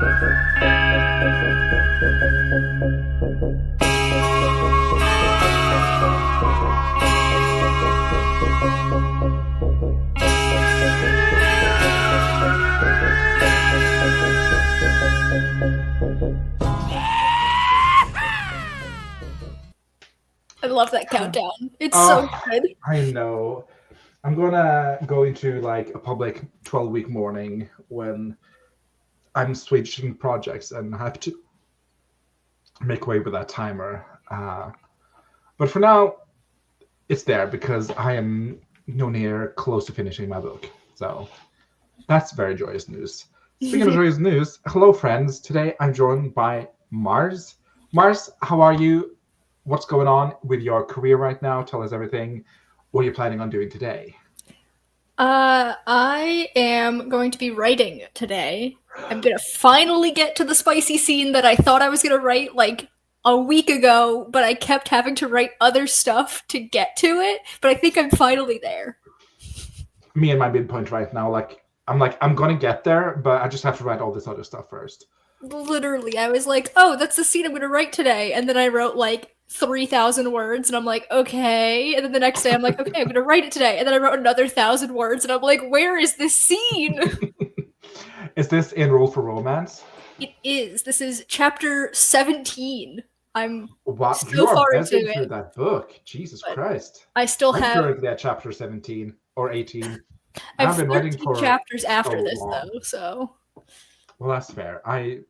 I love that countdown. It's so good. I know. I'm gonna go into like a public 12-week morning when I'm switching projects and have to make way with that timer. But for now, it's there because I am no near close to finishing my book. So that's very joyous news. Speaking of joyous news, hello friends. Today I'm joined by Mars. Mars, how are you? What's going on with your career right now? Tell us everything. What are you planning on doing today? I am going to be writing today. I'm gonna finally get to the spicy scene that I thought I was gonna write like a week ago, but I kept having to write other stuff to get to it. But I think I'm finally there. Me and my midpoint right now, I'm gonna get there, but I just have to write all this other stuff first. Literally, I was like, oh, that's the scene I'm gonna write today. And then I wrote like 3,000 words, and I'm like, okay. And then the next day, I'm like, okay, I'm gonna write it today. And then I wrote another 1,000 words, and I'm like, where is this scene? Is this in Roll for Romance? It is. This is chapter 17. I'm still far into it. That book, Jesus Christ! I still have currently at chapter 17 or 18. I've been writing for chapters after so this long. Though, so. Well, that's fair. I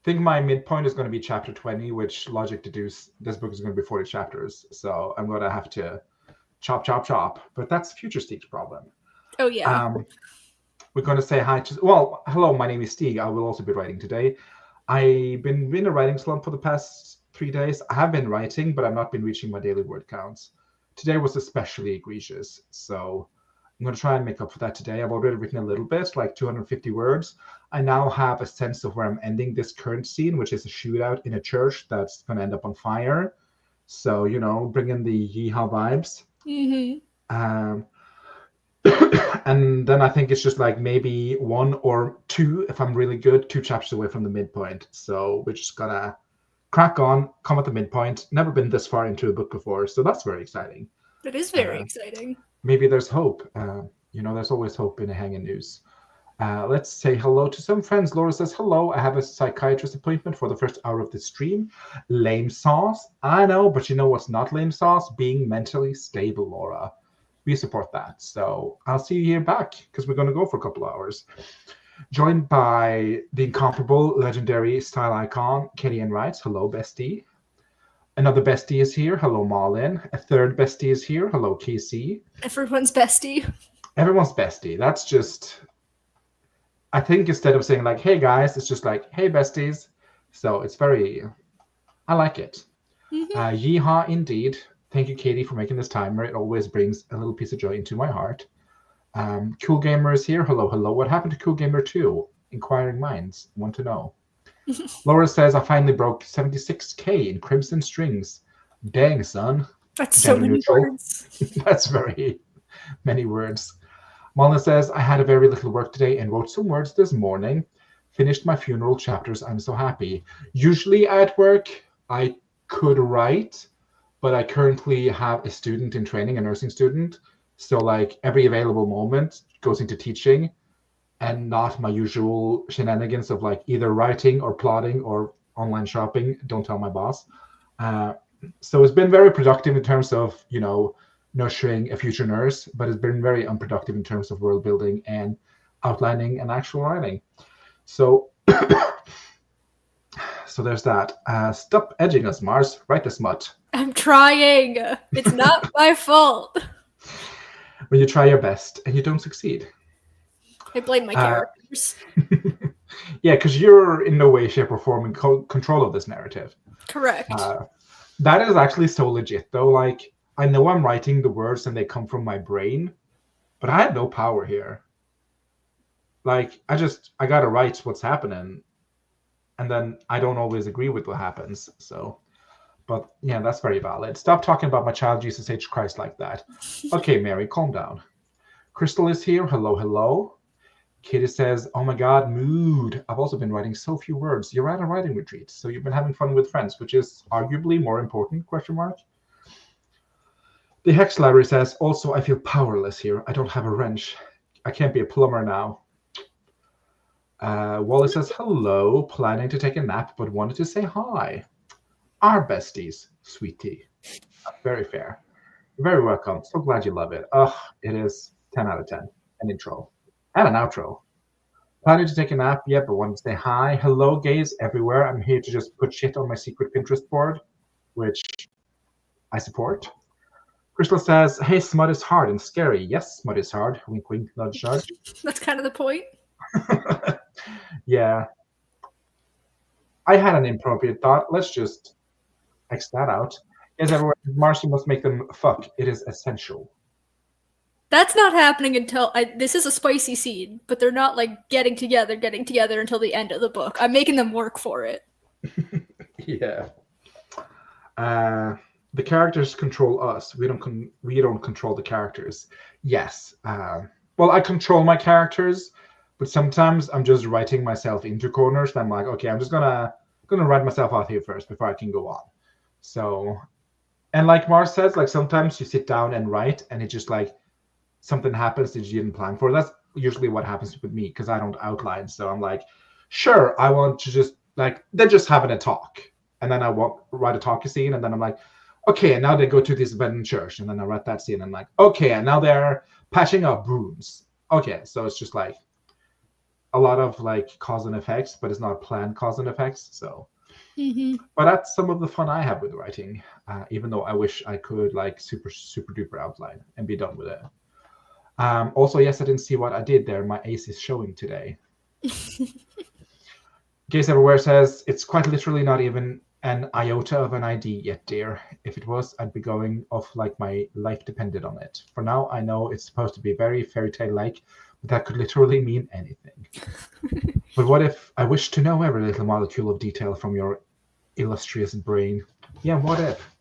think my midpoint is going to be chapter 20, which logic deduce this book is going to be 40 chapters. So I'm going to have to chop. But that's Future Steve's problem. Oh, yeah. We're going to say hi to... Well, hello, my name is Steve. I will also be writing today. I've been in a writing slump for the past 3 days. I have been writing, but I've not been reaching my daily word counts. Today was especially egregious. So I'm going to try and make up for that today. I've already written a little bit, like 250 words. I now have a sense of where I'm ending this current scene, which is a shootout in a church that's going to end up on fire. So, bring in the yeehaw vibes. Mm-hmm. And then I think it's just like maybe 1 or 2, if I'm really good, 2 chapters away from the midpoint. So we're just going to crack on, come at the midpoint. Never been this far into a book before, so that's very exciting. That is very exciting. Maybe there's hope. There's always hope in a hanging news. Let's say hello to some friends. Laura says, hello, I have a psychiatrist appointment for the first hour of the stream. Lame sauce. I know, but you know what's not lame sauce? Being mentally stable, Laura. We support that. So I'll see you here back because we're going to go for a couple of hours. Joined by the incomparable, legendary style icon, Katie Ann Wright. Hello, bestie. Another bestie is here. Hello, Marlin. A third bestie is here. Hello, Casey. Everyone's bestie. Everyone's bestie. That's just... I think instead of saying like, hey guys, it's just like, hey besties. So it's very, I like it. Mm-hmm. Yeehaw indeed. Thank you, Katie, for making this timer. It always brings a little piece of joy into my heart. Cool Gamer is here. Hello. What happened to Cool Gamer 2? Inquiring minds want to know. Laura says, I finally broke 76K in Crimson Strings. Dang, son. That's so many words. That's very many words. Malna says, I had a very little work today and wrote some words this morning. Finished my funeral chapters. I'm so happy. Usually at work, I could write, but I currently have a student in training, a nursing student. So like every available moment goes into teaching and not my usual shenanigans of like either writing or plotting or online shopping. Don't tell my boss. So it's been very productive in terms of, nurturing a future nurse, but it's been very unproductive in terms of world building and outlining and actual writing. So there's that. Stop edging us, Mars. Write the smut. I'm trying. It's not my fault. When you try your best and you don't succeed. I blame my characters. Yeah, because you're in no way, shape, or form in control of this narrative. Correct. That is actually so legit, though. Like, I know I'm writing the words and they come from my brain, but I had no power here. Like, I gotta write what's happening, and then I don't always agree with what happens. So, but yeah, that's very valid. Stop talking about my child Jesus H. Christ like that. Okay, Mary, calm down. Crystal is here. Hello. Katie says, "Oh my God, mood. I've also been writing so few words. You're at a writing retreat, so you've been having fun with friends, which is arguably more important, question mark." The Hex Library says, "Also, I feel powerless here. I don't have a wrench. I can't be a plumber now." Wally says, "Hello, planning to take a nap, but wanted to say hi. Our besties, sweetie." Very fair. You're very welcome. So glad you love it. Ugh, it is 10 out of 10. An intro and an outro. Planning to take a nap, yeah, but wanted to say hi. Hello, gays everywhere. I'm here to just put shit on my secret Pinterest board, which I support. Crystal says, "Hey, smut is hard and scary." Yes, smut is hard. Wink, wink, nudge, nudge. That's kind of the point. Yeah. I had an inappropriate thought. Let's just X that out. Yes, everyone, Marcy must make them fuck. It is essential. That's not happening until this is a spicy scene, but they're not like getting together until the end of the book. I'm making them work for it. Yeah. The characters control us. We don't control the characters. Yes. Well, I control my characters, but sometimes I'm just writing myself into corners. And I'm like, okay, I'm just gonna write myself out here first before I can go on. So, and like Mars says, like sometimes you sit down and write, and it just like something happens that you didn't plan for. That's usually what happens with me because I don't outline. So I'm like, sure, I want to just like they're just having a talk, and then I write a talky scene, and then I'm like, okay, and now they go to this abandoned church, and then I write that scene, and I'm like, okay, and now they're patching up rooms. Okay, so it's just like a lot of like cause and effects, but it's not planned cause and effects. So, but that's some of the fun I have with writing. Even though I wish I could like super duper outline and be done with it. Also, yes, I didn't see what I did there. My ace is showing today. Gaze Everywhere says, "It's quite literally not even an iota of an ID yet, dear. If it was, I'd be going off like my life depended on it. For now, I know it's supposed to be very fairy tale-like, but that could literally mean anything. But what if I wish to know every little molecule of detail from your illustrious brain? Yeah, what if?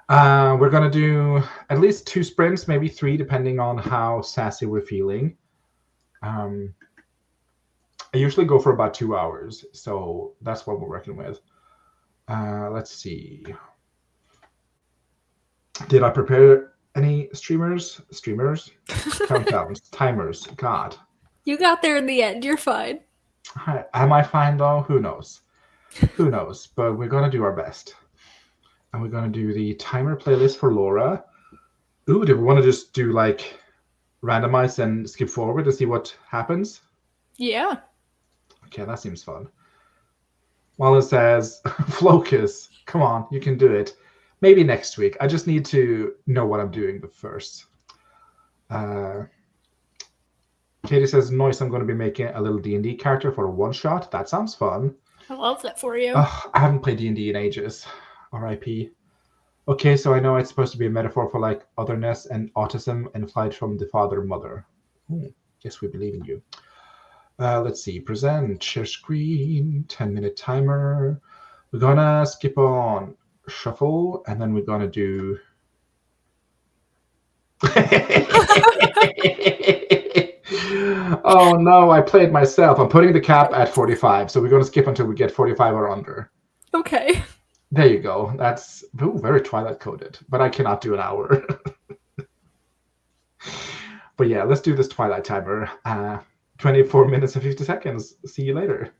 We're going to do at least 2 sprints, maybe 3, depending on how sassy we're feeling. I usually go for about 2 hours, so that's what we're working with. Let's see. Did I prepare any streamers? Countdowns, timers. God. You got there in the end. You're fine. Am I fine though? Who knows? Who knows? But we're going to do our best. And we're going to do the timer playlist for Laura. Ooh, do we want to just do like randomize and skip forward to see what happens? Yeah. Okay, that seems fun. Wallace says, "Flocus, come on, you can do it. Maybe next week. I just need to know what I'm doing first." Katie says, "Noise, I'm going to be making a little D&D character for a one-shot. That sounds fun." I love that for you. I haven't played D&D in ages. R.I.P. Okay, so I know it's supposed to be a metaphor for like otherness and autism and flight from the father and mother. Yes, we believe in you. Let's see. Present, share screen, 10-minute timer. We're gonna skip on shuffle, and then we're gonna do. Oh no, I played myself. I'm putting the cap at 45, so we're gonna skip until we get 45 or under. Okay. There you go. That's very Twilight coded, but I cannot do an hour. But yeah, let's do this Twilight timer. 24 minutes and 50 seconds. See you later.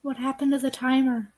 What happened to the timer?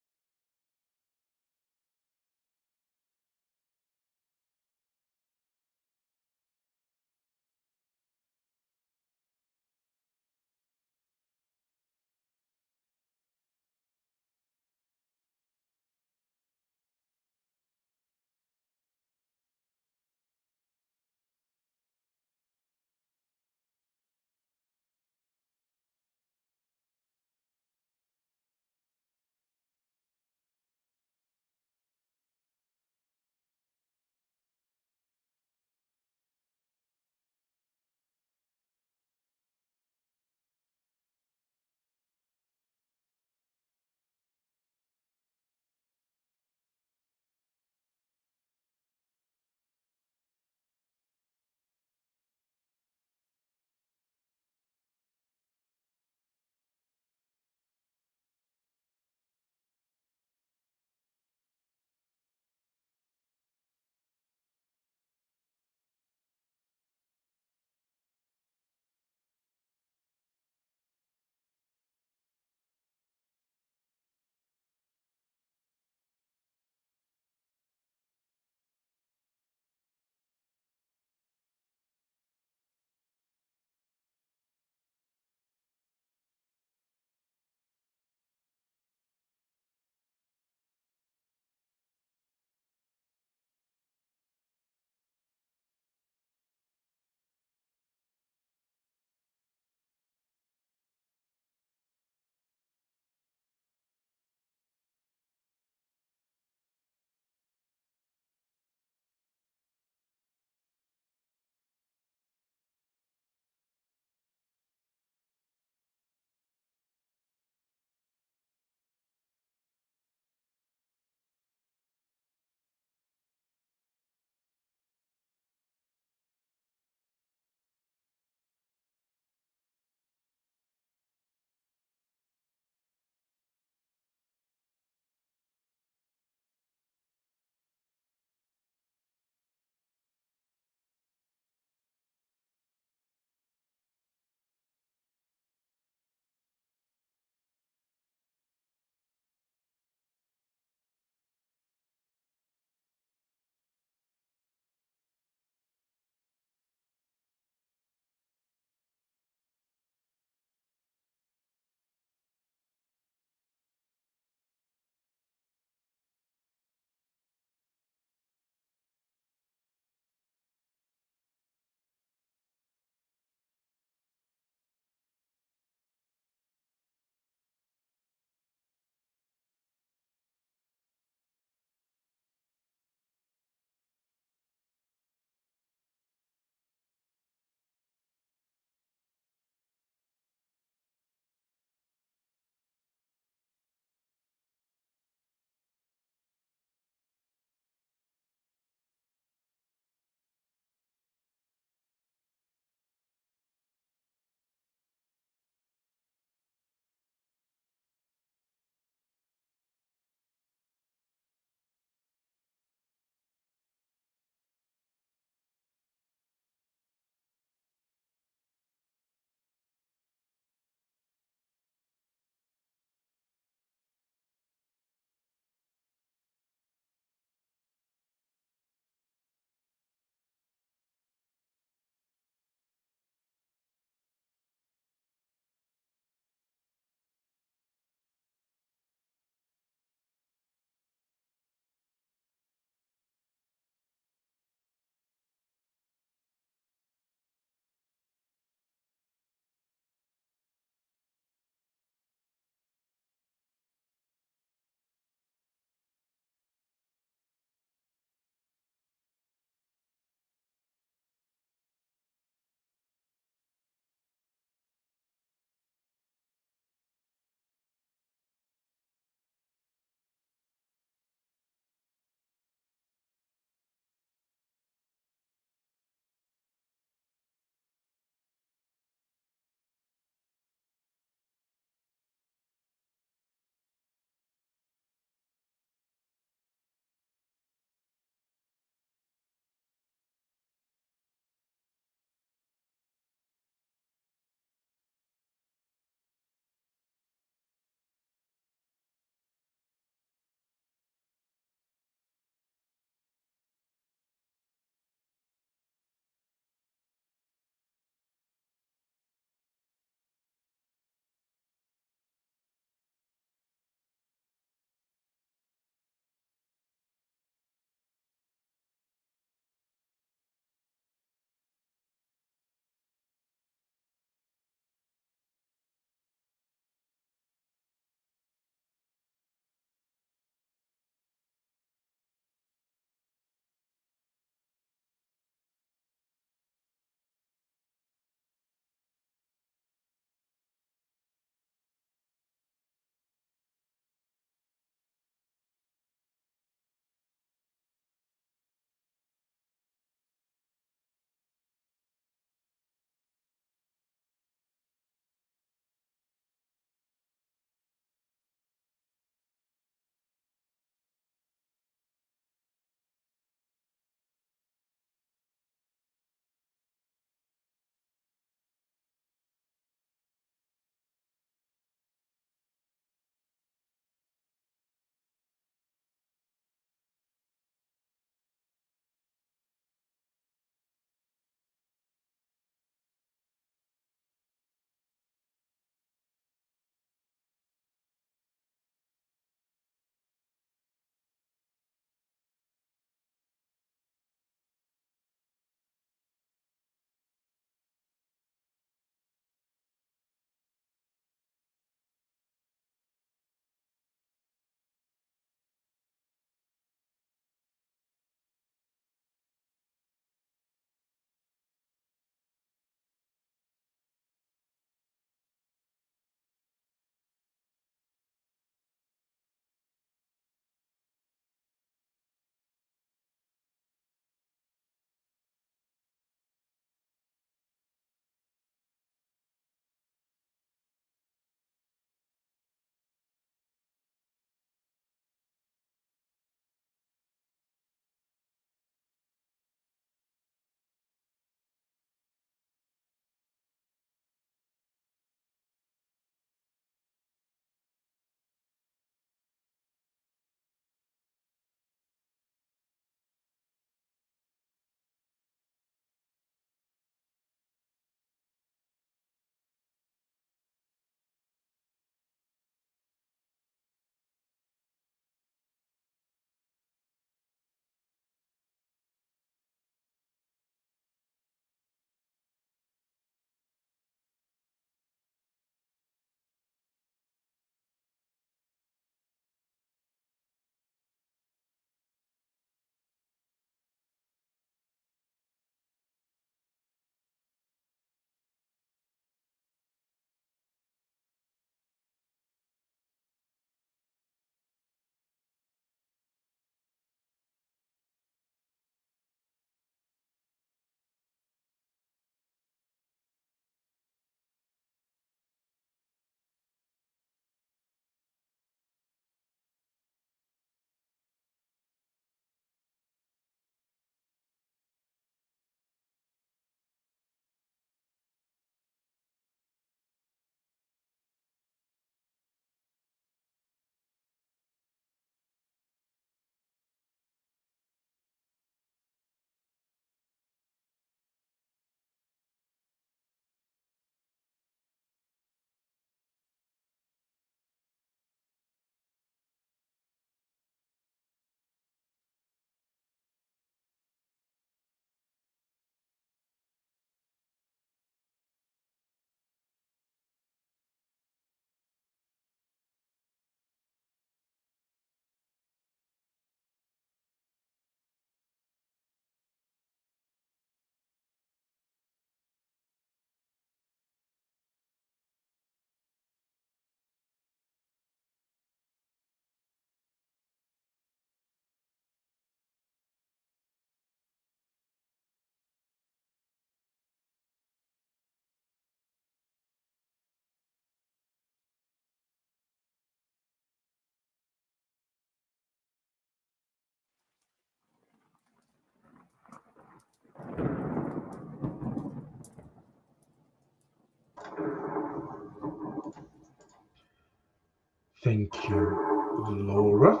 Thank you, Laura.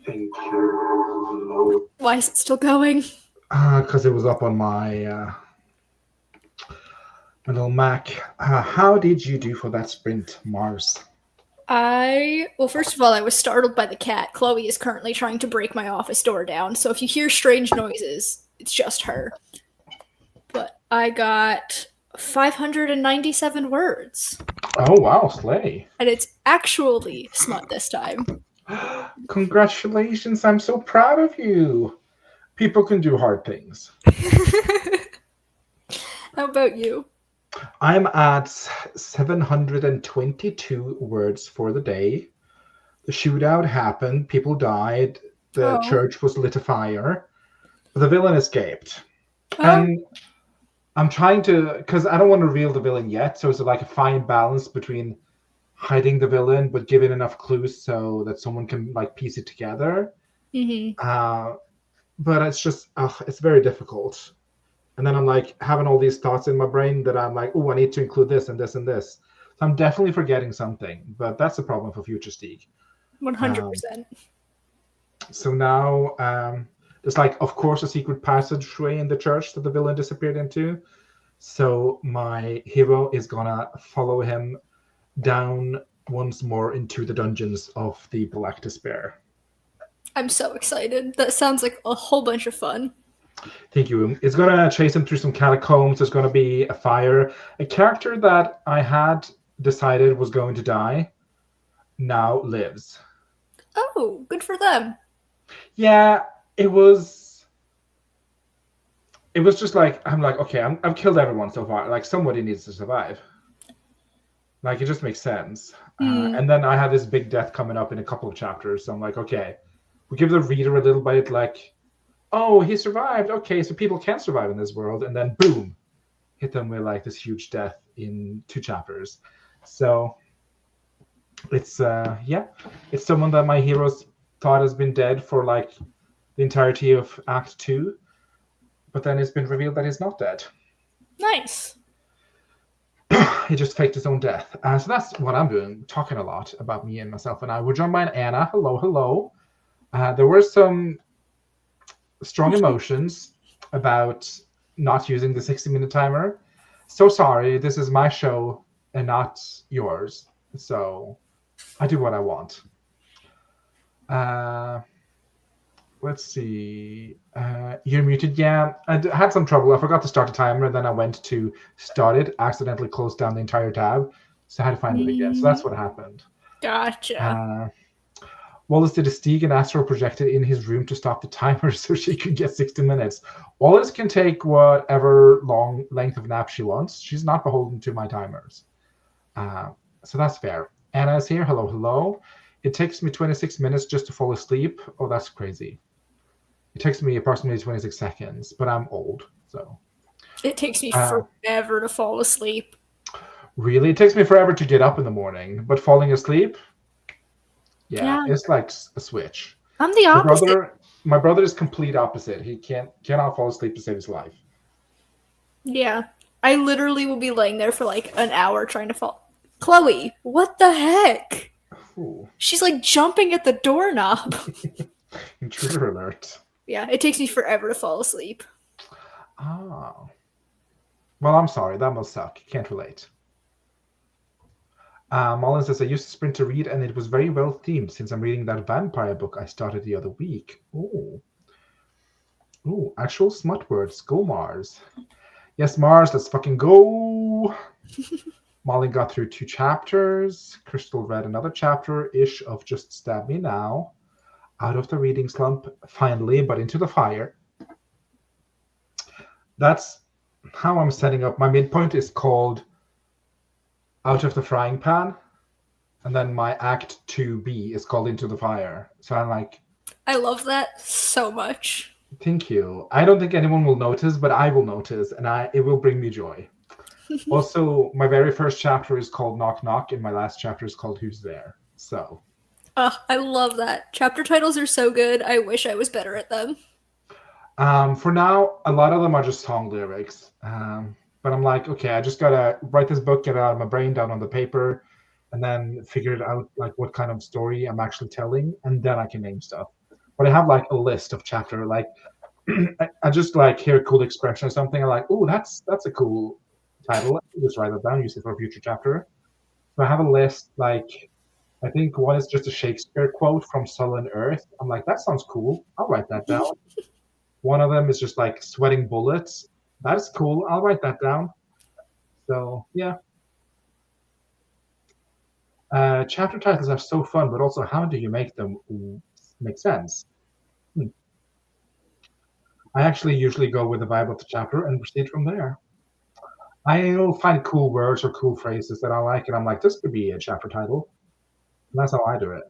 Thank you, Laura. Why is it still going? Because it was up on my my little Mac. How did you do for that sprint, Mars? Well, first of all, I was startled by the cat. Chloe is currently trying to break my office door down, so if you hear strange noises, it's just her. But I got 597 words. Oh, wow, slay. And it's actually smut this time. Congratulations, I'm so proud of you. People can do hard things. How about you? I'm at 722 words for the day. The shootout happened, people died, the church was lit afire, the villain escaped. And I'm trying to, because I don't want to reveal the villain yet, so it's like a fine balance between hiding the villain but giving enough clues so that someone can like piece it together. But it's just, it's very difficult. And then I'm like having all these thoughts in my brain that I'm like, oh, I need to include this and this and this. So I'm definitely forgetting something, but that's a problem for future Stieg. 100%. So now there's like, of course, a secret passageway in the church that the villain disappeared into. So my hero is gonna follow him down once more into the dungeons of the Black Despair. I'm so excited. That sounds like a whole bunch of fun. Thank you. It's going to chase him through some catacombs. There's going to be a fire. A character that I had decided was going to die now lives. Oh, good for them. Yeah, it was just like, I'm like, okay, I've killed everyone so far. Like, somebody needs to survive. Like, it just makes sense. And then I had this big death coming up in a couple of chapters. So I'm like, okay, we give the reader a little bit like, oh, he survived. Okay, so people can survive in this world. And then boom, hit them with like this huge death in 2 chapters. So it's, it's someone that my heroes thought has been dead for like the entirety of Act 2. But then it's been revealed that he's not dead. Nice. He just faked his own death. So that's what I'm doing, talking a lot about me and myself. And I were joined by Anna. Hello, hello. There were some strong emotions about not using the 60-minute timer. So sorry, this is my show and not yours. So I do what I want. Let's see. You're muted. Yeah, I had some trouble. I forgot to start the timer, and then I went to start it, accidentally closed down the entire tab. So I had to find it again. So that's what happened. Gotcha. Wallace did a Stieg and astral projected in his room to stop the timer so she could get 60 minutes. Wallace can take whatever long length of nap she wants. She's not beholden to my timers. So that's fair. Anna's here. Hello, hello. It takes me 26 minutes just to fall asleep. Oh, that's crazy. It takes me approximately 26 seconds, but I'm old, so. It takes me forever to fall asleep. Really? It takes me forever to get up in the morning, but falling asleep? Yeah. It's like a switch. I'm the opposite. My brother is complete opposite. He cannot fall asleep to save his life. Yeah. I literally will be laying there for like an hour trying to fall. Chloe, what the heck? Ooh. She's like jumping at the doorknob. Intruder alert. Yeah, it takes me forever to fall asleep. Oh. Well, I'm sorry. That must suck. Can't relate. Mullen says, I used to sprint to read, and it was very well themed since I'm reading that vampire book I started the other week. Ooh. Ooh, actual smut words. Go, Mars. Yes, Mars, let's fucking go. Molly got through 2 chapters. Crystal read another chapter-ish of Just Stab Me Now. Out of the reading slump, finally, but into the fire. That's how I'm setting up. My midpoint is called Out of the Frying Pan. And then my Act 2B is called Into the Fire. So I'm like... I love that so much. Thank you. I don't think anyone will notice, but I will notice, and it will bring me joy. Also, my very first chapter is called Knock Knock, and my last chapter is called Who's There? So... I love that. Chapter titles are so good. I wish I was better at them. For now, a lot of them are just song lyrics. But I'm like, okay, I just gotta write this book, get it out of my brain, down on the paper, and then figure out like what kind of story I'm actually telling, and then I can name stuff. But I have like a list of chapter, like I just like hear a cool expression or something. I'm like, oh, that's a cool title. Just write it down, use it for a future chapter. So I have a list. Like I think one is just a Shakespeare quote from Sullen Earth. I'm like, that sounds cool. I'll write that down. One of them is just like sweating bullets. That's cool. I'll write that down. So yeah. Chapter titles are so fun, but also how do you make them make sense? I actually usually go with the vibe of the chapter and proceed from there. I'll find cool words or cool phrases that I like, and I'm like, this could be a chapter title. And that's how I do it.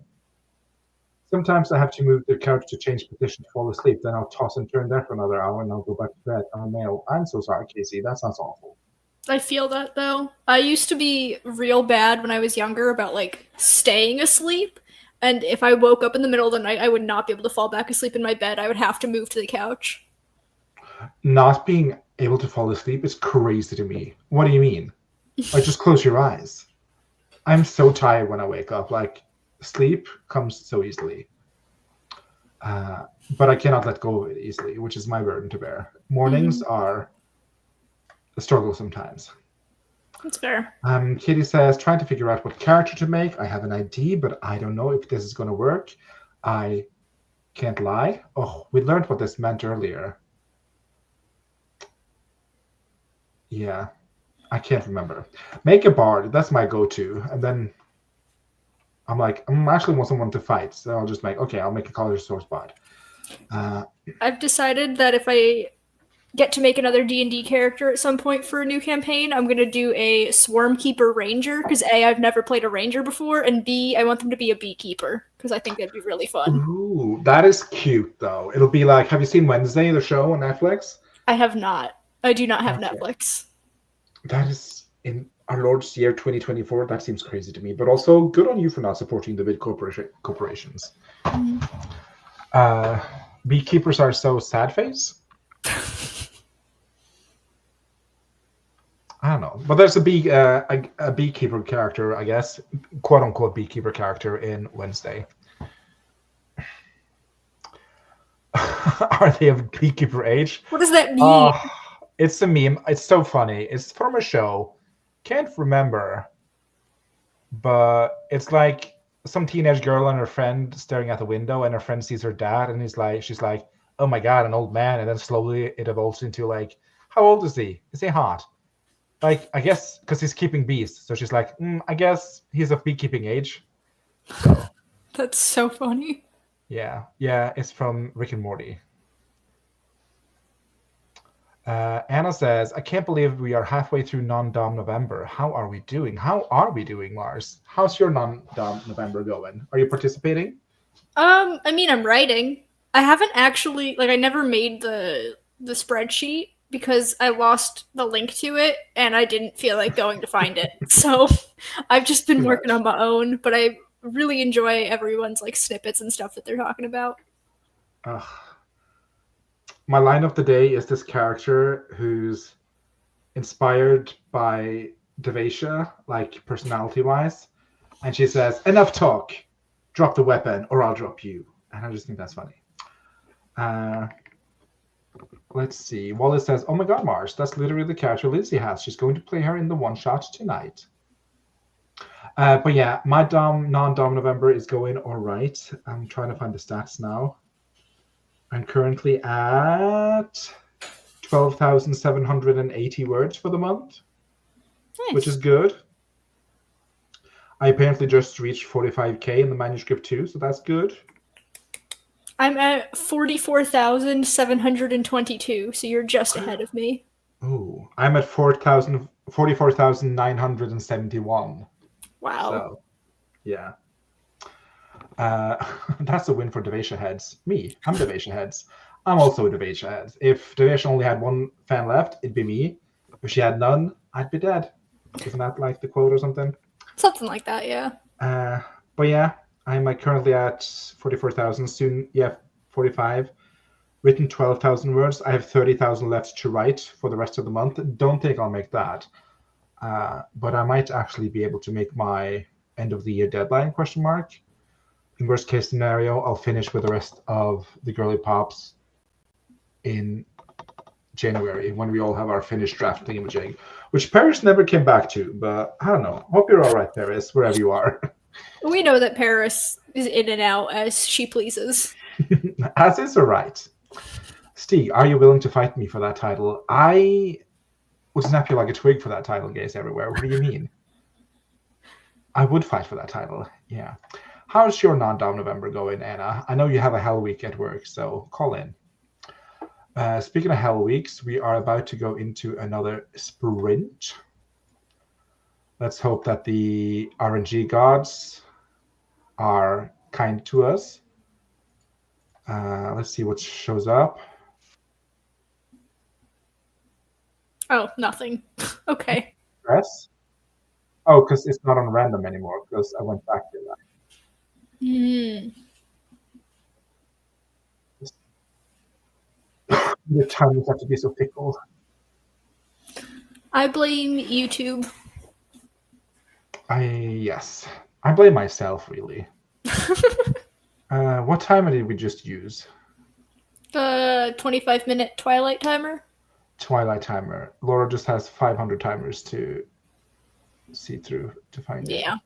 Sometimes I have to move the couch to change position to fall asleep. Then I'll toss and turn there for another hour, and I'll go back to bed. Oh, no, I'm so sorry, Casey. That sounds awful. I feel that though. I used to be real bad when I was younger about like staying asleep. And if I woke up in the middle of the night, I would not be able to fall back asleep in my bed. I would have to move to the couch. Not being able to fall asleep is crazy to me. What do you mean? Like, just close your eyes. I'm so tired when I wake up. Like, sleep comes so easily. But I cannot let go of it easily, which is my burden to bear. Mornings are a struggle sometimes. That's fair. Kitty says, trying to figure out what character to make. I have an idea, but I don't know if this is going to work. I can't lie. Oh, we learned what this meant earlier. Yeah, I can't remember. Make a bard. That's my go-to. And then I'm like, I actually want someone to fight. So I'll just make, okay, I'll make a college source bard. I've decided that if I get to make another D&D character at some point for a new campaign, I'm going to do a Swarmkeeper Ranger, because A, I've never played a Ranger before, and B, I want them to be a beekeeper, because I think that'd be really fun. Ooh, that is cute, though. It'll be like, have you seen Wednesday, the show on Netflix? I have not. I do not have Netflix. That is, in our Lord's year 2024, that seems crazy to me, but also good on you for not supporting the big corporations. Beekeepers are so sad face. I don't know, but there's a beekeeper character, I guess, quote unquote beekeeper character in Wednesday. Are they of beekeeper age? What does that mean? It's a meme. It's so funny. It's from a show. Can't remember, but it's like some teenage girl and her friend staring out the window, and her friend sees her dad, and she's like, "Oh my god, an old man!" And then slowly it evolves into like, "How old is he? Is he hot?" Like, I guess because he's keeping bees. So she's like, I guess he's of beekeeping age. So, that's so funny. Yeah, it's from Rick and Morty. Anna says, I can't believe we are halfway through non-dom November. How are we doing? Lars? How's your non-dom November going? Are you participating? I mean, I'm writing. I haven't actually, I never made the spreadsheet because I lost the link to it and I didn't feel like going to find it. So I've just been working on my own, but I really enjoy everyone's snippets and stuff that they're talking about. My line of the day is this character who's inspired by Devasha, personality-wise, and she says, "Enough talk. Drop the weapon, or I'll drop you." And I just think that's funny. Let's see. Wallace says, "Oh my God, Mars, that's literally the character Lindsay has. She's going to play her in the one-shot tonight." But yeah, my non-dom November is going all right. I'm trying to find the stats now. I'm currently at 12,780 words for the month, which is good. I apparently just reached 45k in the manuscript too, so that's good. I'm at 44,722, so you're just ahead of me. Oh, I'm at 44,971. Wow. So, yeah. That's a win for Devasha heads. Me, I'm Devasha heads. I'm also a Devasha head. If Devasha only had one fan left, it'd be me. If she had none, I'd be dead. Isn't that like the quote or something? Something like that, yeah. But yeah, I'm currently at 44,000 soon. Yeah, 45. Written 12,000 words. I have 30,000 left to write for the rest of the month. Don't think I'll make that. But I might actually be able to make my end of the year deadline, question mark. In worst case scenario, I'll finish with the rest of the girly pops in January when we all have our finished draft thingamajig, which Paris never came back to, but I don't know. Hope you're all right, Paris, wherever you are. We know that Paris is in and out as she pleases. As is all right. Steve, are you willing to fight me for that title? I would snap you like a twig for that title, gays everywhere. What do you mean? I would fight for that title, yeah. How's your non-dom November going, Anna? I know you have a hell week at work, so call in. Speaking of hell weeks, we are about to go into another sprint. Let's hope that the RNG gods are kind to us. Let's see what shows up. Oh, nothing. Okay. Press. Oh, because it's not on random anymore, because I went back to that. The times have to be so fickle. I blame YouTube. Yes. I blame myself, really. What timer did we just use? The 25-minute Twilight timer? Twilight timer. Laura just has 500 timers to see through to find it. Yeah.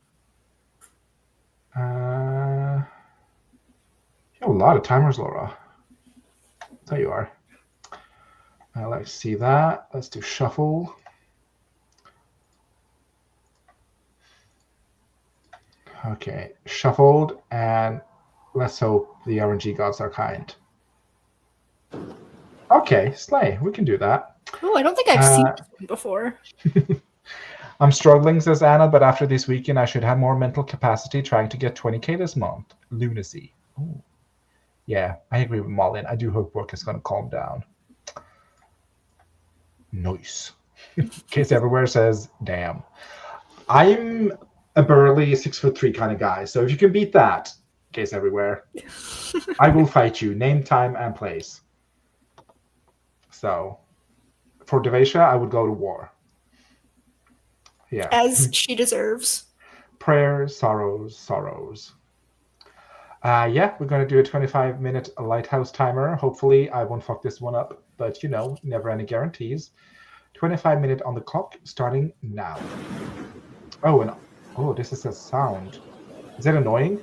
You have a lot of timers, Laura. There you are. Let's see that. Let's do shuffle. Okay, shuffled, and let's hope the RNG gods are kind. Okay, slay. We can do that. Oh, I don't think I've seen this one before. I'm struggling, says Anna, but after this weekend, I should have more mental capacity trying to get 20k this month. Lunacy. Ooh. Yeah, I agree with Malin. I do hope work is going to calm down. Nice. Case Everywhere says, damn. I'm a burly 6'3" kind of guy, so if you can beat that, Case Everywhere, I will fight you. Name, time, and place. So, for Devasia, I would go to war. Yeah. As she deserves. Prayers, sorrows, sorrows. Yeah, we're going to do a 25-minute lighthouse timer. Hopefully, I won't fuck this one up, but never any guarantees. 25-minute on the clock, starting now. Oh, and this is a sound. Is that annoying?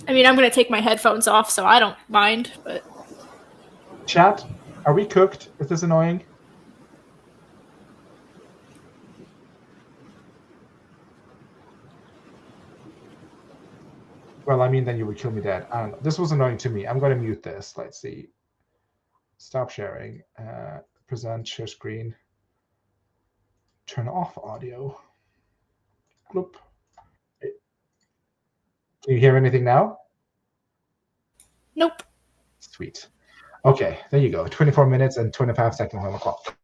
I mean, I'm going to take my headphones off, so I don't mind, but... Chat, are we cooked? Is this annoying? Well, I mean, then you would kill me dead. I don't know. This was annoying to me. I'm going to mute this. Let's see. Stop sharing. Present, share screen. Turn off audio. Gloop. Can you hear anything now? Nope. Sweet. Okay, there you go. 24 minutes and 25 seconds on the clock.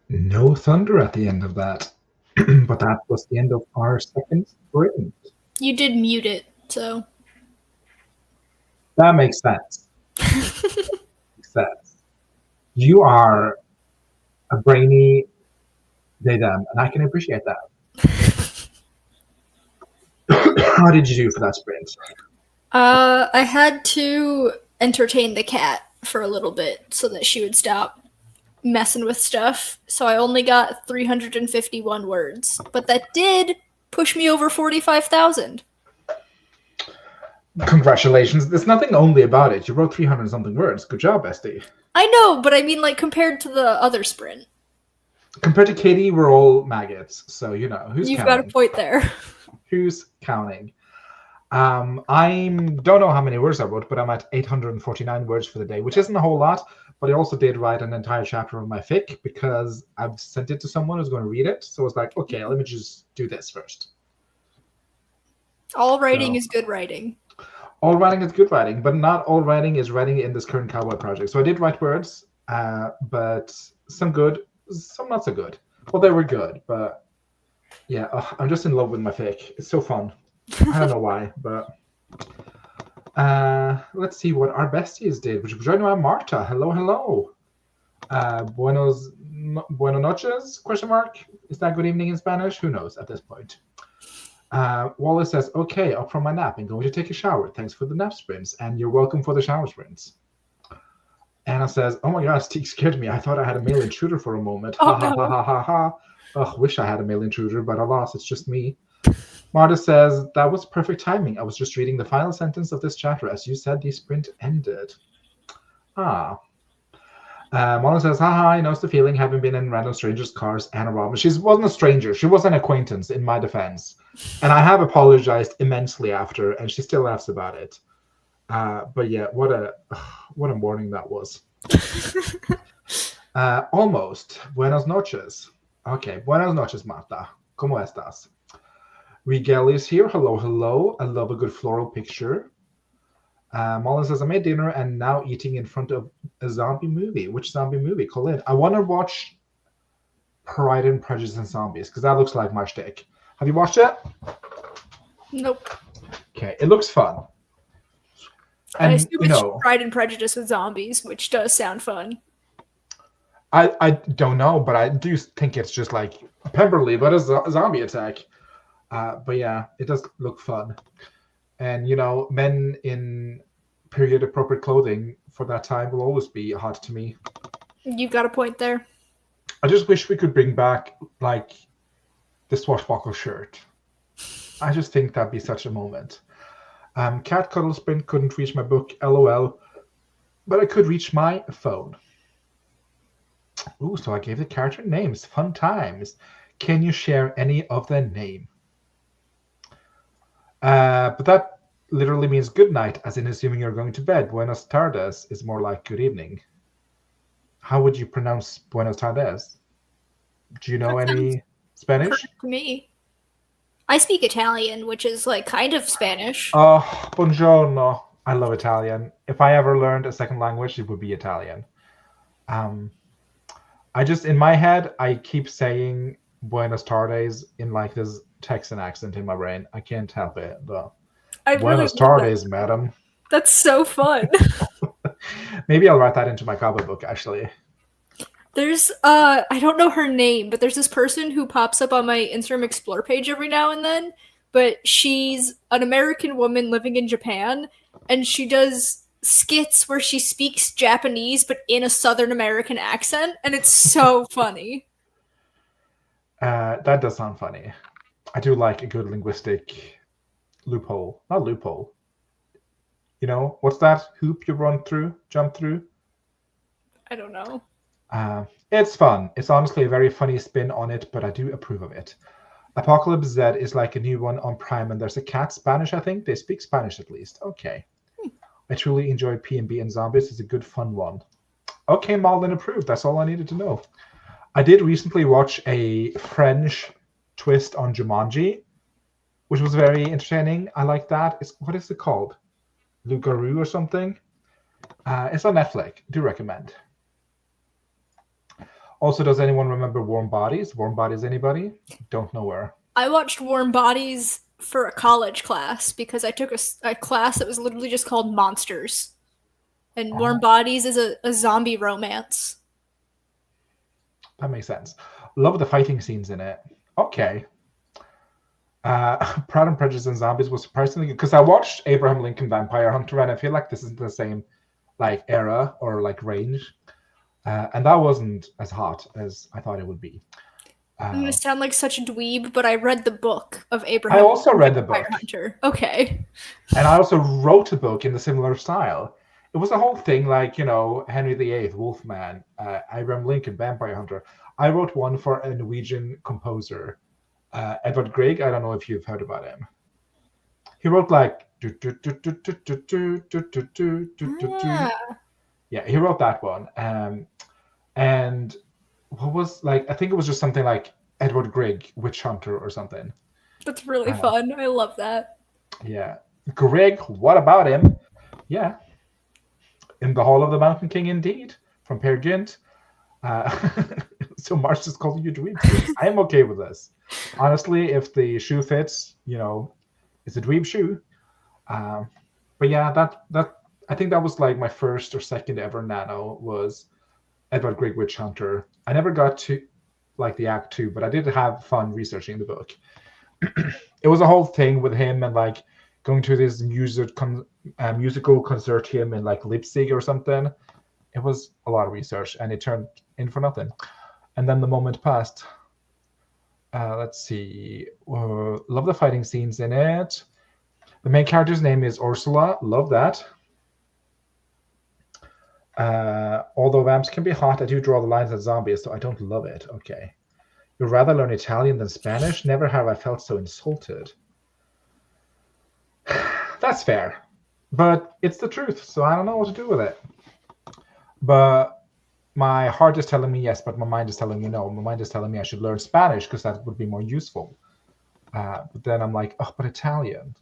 No thunder at the end of that. But that was the end of our second sprint. You did mute it, so. That makes sense. Makes sense. You are a brainy Daydam, and I can appreciate that. How did you do for that sprint? I had to entertain the cat for a little bit so that she would stop messing with stuff. So I only got 351 words, but that did push me over 45,000. Congratulations. There's nothing only about it. You wrote 300 something words. Good job, bestie. I know, but I mean, like, compared to the other sprint. Compared to Katie, we're all maggots. So, you know, who's You've counting? got a point there. Who's counting? I don't know how many words I wrote, but I'm at 849 words for the day, which isn't a whole lot. But I also did write an entire chapter of my fic because I've sent it to someone who's going to read it. So it's like, okay, let me just do this first. All writing is good writing. All writing is good writing, but not all writing is writing in this current cowboy project. So I did write words, but some good, some not so good. Well, they were good, but yeah, I'm just in love with my fic. It's so fun. I don't know why, but let's see what our besties did. Which joined by Marta. Hello, hello. Buenos noches? Question mark. Is that good evening in Spanish? Who knows at this point? Wallace says, okay, up from my nap and going to take a shower. Thanks for the nap sprints, and you're welcome for the shower sprints. Anna says, oh my god, Steve scared me. I thought I had a male intruder for a moment. Oh, ha, no. ha ha ha ha. Ugh, wish I had a male intruder, but alas, it's just me. Marta says, that was perfect timing. I was just reading the final sentence of this chapter. As you said, the sprint ended. Ah. Mona says, haha, I know the feeling, having been in random strangers' cars and a robber. She wasn't a stranger. She was an acquaintance, in my defense. And I have apologized immensely after, and she still laughs about it. But yeah, what a morning that was. Almost. Buenas noches. Okay, buenas noches, Marta. ¿Cómo estás? Rigel is here. Hello, hello. I love a good floral picture. Mullen says, I made dinner and now eating in front of a zombie movie. Which zombie movie? Call in. I want to watch Pride and Prejudice and Zombies because that looks like my shtick. Have you watched it? Nope. Okay, it looks fun. And I assume it's Pride and Prejudice with zombies, which does sound fun. I don't know, but I do think it's just like Pemberley, but a zombie attack. But yeah, it does look fun. And, you know, men in period-appropriate clothing for that time will always be hot to me. You've got a point there. I just wish we could bring back, like, the swashbuckle shirt. I just think that'd be such a moment. Cat Cuddle Sprint couldn't reach my book, LOL, but I could reach my phone. Ooh, so I gave the character names. Fun times. Can you share any of their name? But that literally means good night, as in assuming you're going to bed. Buenas tardes is more like good evening. How would you pronounce buenas tardes? Do you know any Spanish? Perfect to me. I speak Italian, which is like kind of Spanish. Oh, buongiorno. I love Italian. If I ever learned a second language, it would be Italian. I just, in my head, I keep saying buenas tardes in like this Texan accent in my brain. I can't help it, but buenas tardes, madam. That's so fun. Maybe I'll write that into my cowboy book, actually. There's, I don't know her name, but there's this person who pops up on my Instagram Explore page every now and then, but she's an American woman living in Japan, and she does skits where she speaks Japanese, but in a Southern American accent, and it's so funny. That does sound funny. I do like a good linguistic loophole. Not loophole. You know, what's that hoop you jump through? I don't know. It's fun. It's honestly a very funny spin on it, but I do approve of it. Apocalypse Z is like a new one on Prime, and there's a cat Spanish, I think. They speak Spanish at least. Okay. I truly enjoyed P&B and Zombies. It's a good, fun one. Okay, Malden approved. That's all I needed to know. I did recently watch a French twist on Jumanji, which was very entertaining. I like that. What is it called? Loup-garou or something? It's on Netflix. Do recommend. Also, does anyone remember Warm Bodies? Warm Bodies, anybody? Don't know where. I watched Warm Bodies for a college class because I took a class that was literally just called Monsters. And Warm Oh, Bodies is a zombie romance. that makes sense. Love the fighting scenes in it. Okay. Pride and Prejudice and Zombies was surprisingly good because I watched Abraham Lincoln Vampire Hunter and I feel like this isn't the same like era or like range. And that wasn't as hot as I thought it would be. I'm gonna Uh, sound like such a dweeb, but I read the book of I Abraham also Lincoln read the Vampire book, Hunter. Okay. and I also wrote a book in the similar style. It was a whole thing, like Henry VIII, Wolfman, Abraham Lincoln, Vampire Hunter. I wrote one for a Norwegian composer, Edvard Grieg. I don't know if you've heard about him. He wrote like Ah, yeah, he wrote that one. And what was like? I think it was just something like Edward Grieg, Witch Hunter, or something. that's really Uh, fun. I love that. yeah, Grieg. What about him? Yeah, in the Hall of the Mountain King, indeed, from Peer Gynt. Uh, so Marsh is calling you dweeb too. I am okay with this. Honestly, if the shoe fits, it's a dweeb shoe. Um, but yeah, that I think that was like my first or second ever nano was Edward Grieg Witch Hunter. I never got to like the act two, but I did have fun researching the book. It was a whole thing with him and like going to this musical consortium in like Leipzig or something. It was a lot of research and it turned in for nothing. And then the moment passed. Let's see. Love the fighting scenes in it. The main character's name is Ursula. Love that. Although vamps can be hot, I do draw the lines at zombies, so I don't love it. Okay. You'd rather learn Italian than Spanish? Never have I felt so insulted. That's fair. But it's the truth, so I don't know what to do with it. But my heart is telling me yes, but my mind is telling me no. My mind is telling me I should learn Spanish because that would be more useful. But then I'm like, oh, but Italian.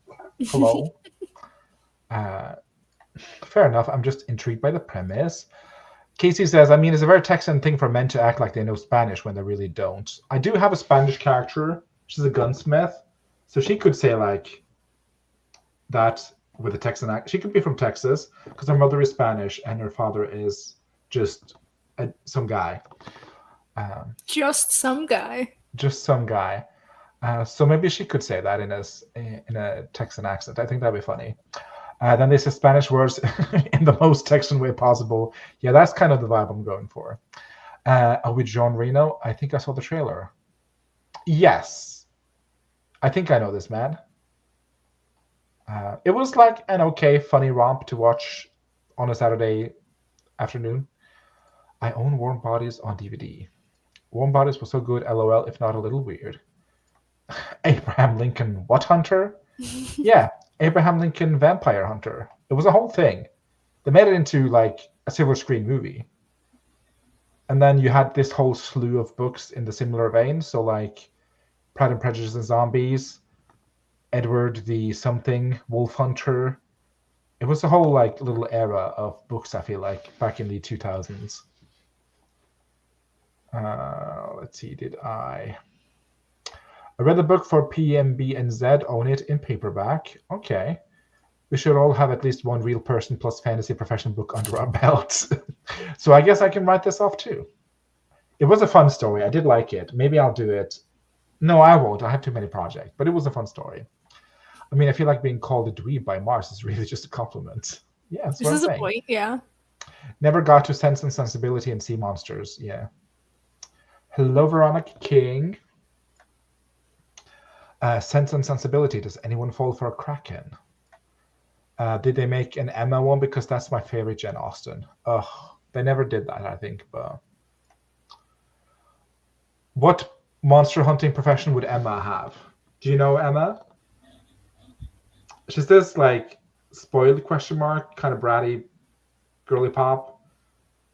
Hello? Fair enough. I'm just intrigued by the premise. Casey says, I mean, it's a very Texan thing for men to act like they know Spanish when they really don't. I do have a Spanish character. She's a gunsmith. So she could say like that with a Texan accent. She could be from Texas because her mother is Spanish and her father is just some guy. Just some guy. Just some guy. So maybe she could say that in a Texan accent. I think that'd be funny. Then they say Spanish words in the most Texan way possible. Yeah, that's kind of the vibe I'm going for. With John Reno, I think I saw the trailer. Yes. I think I know this man. It was like an okay, funny romp to watch on a Saturday afternoon. I own Warm Bodies on DVD. Warm Bodies was so good, lol, if not a little weird. Abraham Lincoln what hunter? Yeah, Abraham Lincoln Vampire Hunter. It was a whole thing. They made it into like a silver screen movie. And then you had this whole slew of books in the similar vein. So like Pride and Prejudice and Zombies, Edward the something, Wolf Hunter. It was a whole like little era of books, I feel like, back in the 2000s. Let's see, I read the book for PMB and Z, own it in paperback. Okay. We should all have at least one real person plus fantasy profession book under our belts. So I guess I can write this off too. It was a fun story. I did like it. Maybe I'll do it. No, I won't. I have too many projects. But it was a fun story. I mean, I feel like being called a dweeb by Mars is really just a compliment. Yeah, that's This what I'm is a saying. point, yeah. Never got to Sense and Sensibility and Sea Monsters. Yeah. Hello, Veronica King. Sense and Sensibility. Does anyone fall for a Kraken? Did they make an Emma one? Because that's my favorite Jane Austen. Ugh, they never did that, I think. But what monster hunting profession would Emma have? Do you know Emma? She's this like spoiled question mark kind of bratty girly pop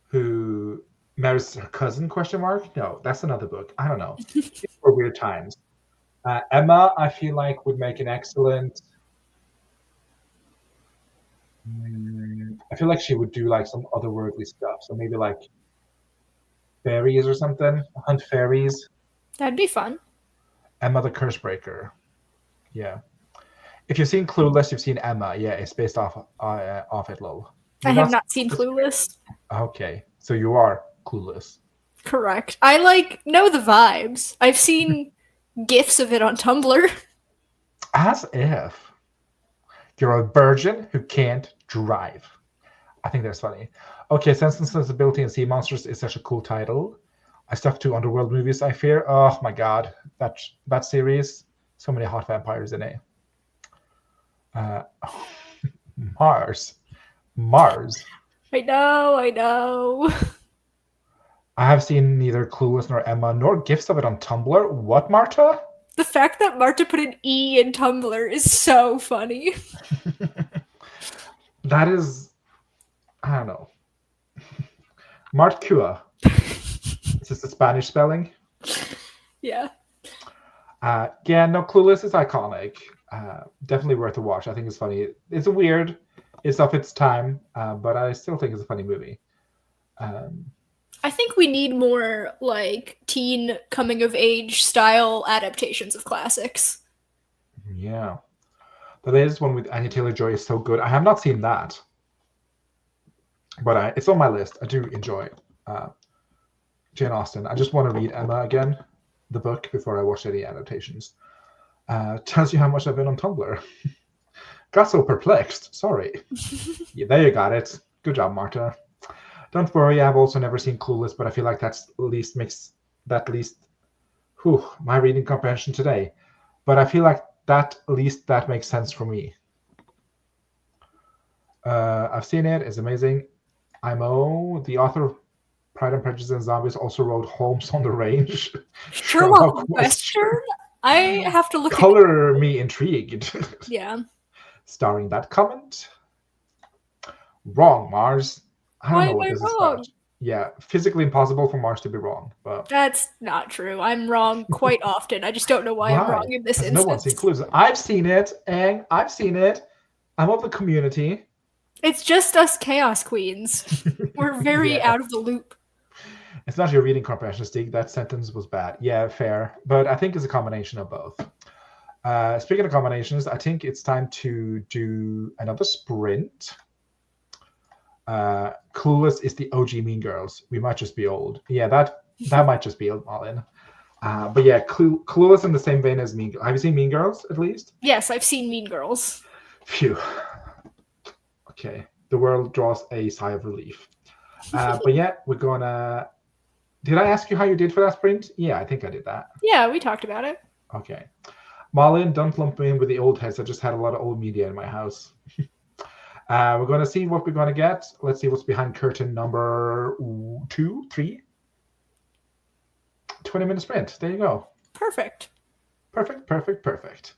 who marries her cousin question mark. No, that's another book. I don't know. These were weird times. Emma, I feel like would make an excellent. I feel like she would do like some otherworldly stuff. So maybe like fairies or something. Hunt fairies. That'd be fun. Emma the Cursebreaker. Yeah. If you've seen Clueless, you've seen Emma. Yeah, it's based off it, lol. I You've have not not seen seen Clueless? Clueless. Okay, so you are clueless. Correct. I know the vibes. I've seen gifs of it on Tumblr. As if you're a virgin who can't drive. I think that's funny. Okay, Sense and Sensibility and Sea Monsters is such a cool title. I stuck to Underworld movies, I fear. Oh my god, that series. So many hot vampires in it. Uh, Mars. Mars. I know, I know. I have seen neither Clueless nor Emma nor gifs of it on Tumblr. What, Marta? The fact that Marta put an E in Tumblr is so funny. That is, I don't know. Martkua. Is this the Spanish spelling? Yeah. Yeah, no, Clueless is iconic. Definitely worth a watch. I think it's funny. It's weird. It's of its time, but I still think it's a funny movie. I think we need more like teen coming of age style adaptations of classics. Yeah. The latest one with Anya Taylor-Joy is so good. I have not seen that, but it's on my list. I do enjoy Jane Austen. I just want to read Emma again, the book, before I watch any adaptations. Tells you how much I've been on Tumblr. Got so perplexed. Sorry. Yeah, there you got it. Good job, Marta. Don't worry, I've also never seen Clueless, but I feel like that's least makes that least my reading comprehension today. But I feel like that makes sense for me. I've seen it. It's amazing. IMO, the author of Pride and Prejudice and Zombies, also wrote Holmes on the Range. Sherlock Western? I have to look at Color me intrigued. Yeah. Starring that comment. Wrong, Mars. I don't Why know am what I this is wrong? about. Yeah, physically impossible for Mars to be wrong. But That's not true. I'm wrong quite often. I just don't know why I'm wrong why? in this Has no one seen instance. Clues? I've seen it, and I've seen it. I'm of the community. It's just us chaos queens. We're very Yeah. out of the loop. It's not your reading comprehension, Stig. That sentence was bad. Yeah, fair. But I think it's a combination of both. Speaking of combinations, I think it's time to do another sprint. Clueless is the OG Mean Girls. We might just be old. Yeah, that might just be old, Malin. But yeah, Clueless in the same vein as Mean Girls. Have you seen Mean Girls, at least? Yes, I've seen Mean Girls. Phew. Okay. The world draws a sigh of relief. But yeah, we're gonna... Did I ask you how you did for that sprint? Yeah, I think I did that. Yeah, we talked about it. Okay. Malin, don't lump me in with the old heads. I just had a lot of old media in my house. We're going to see what we're going to get. Let's see what's behind curtain number 2, 3. 20-minute sprint. There you go. Perfect. Perfect, perfect, perfect.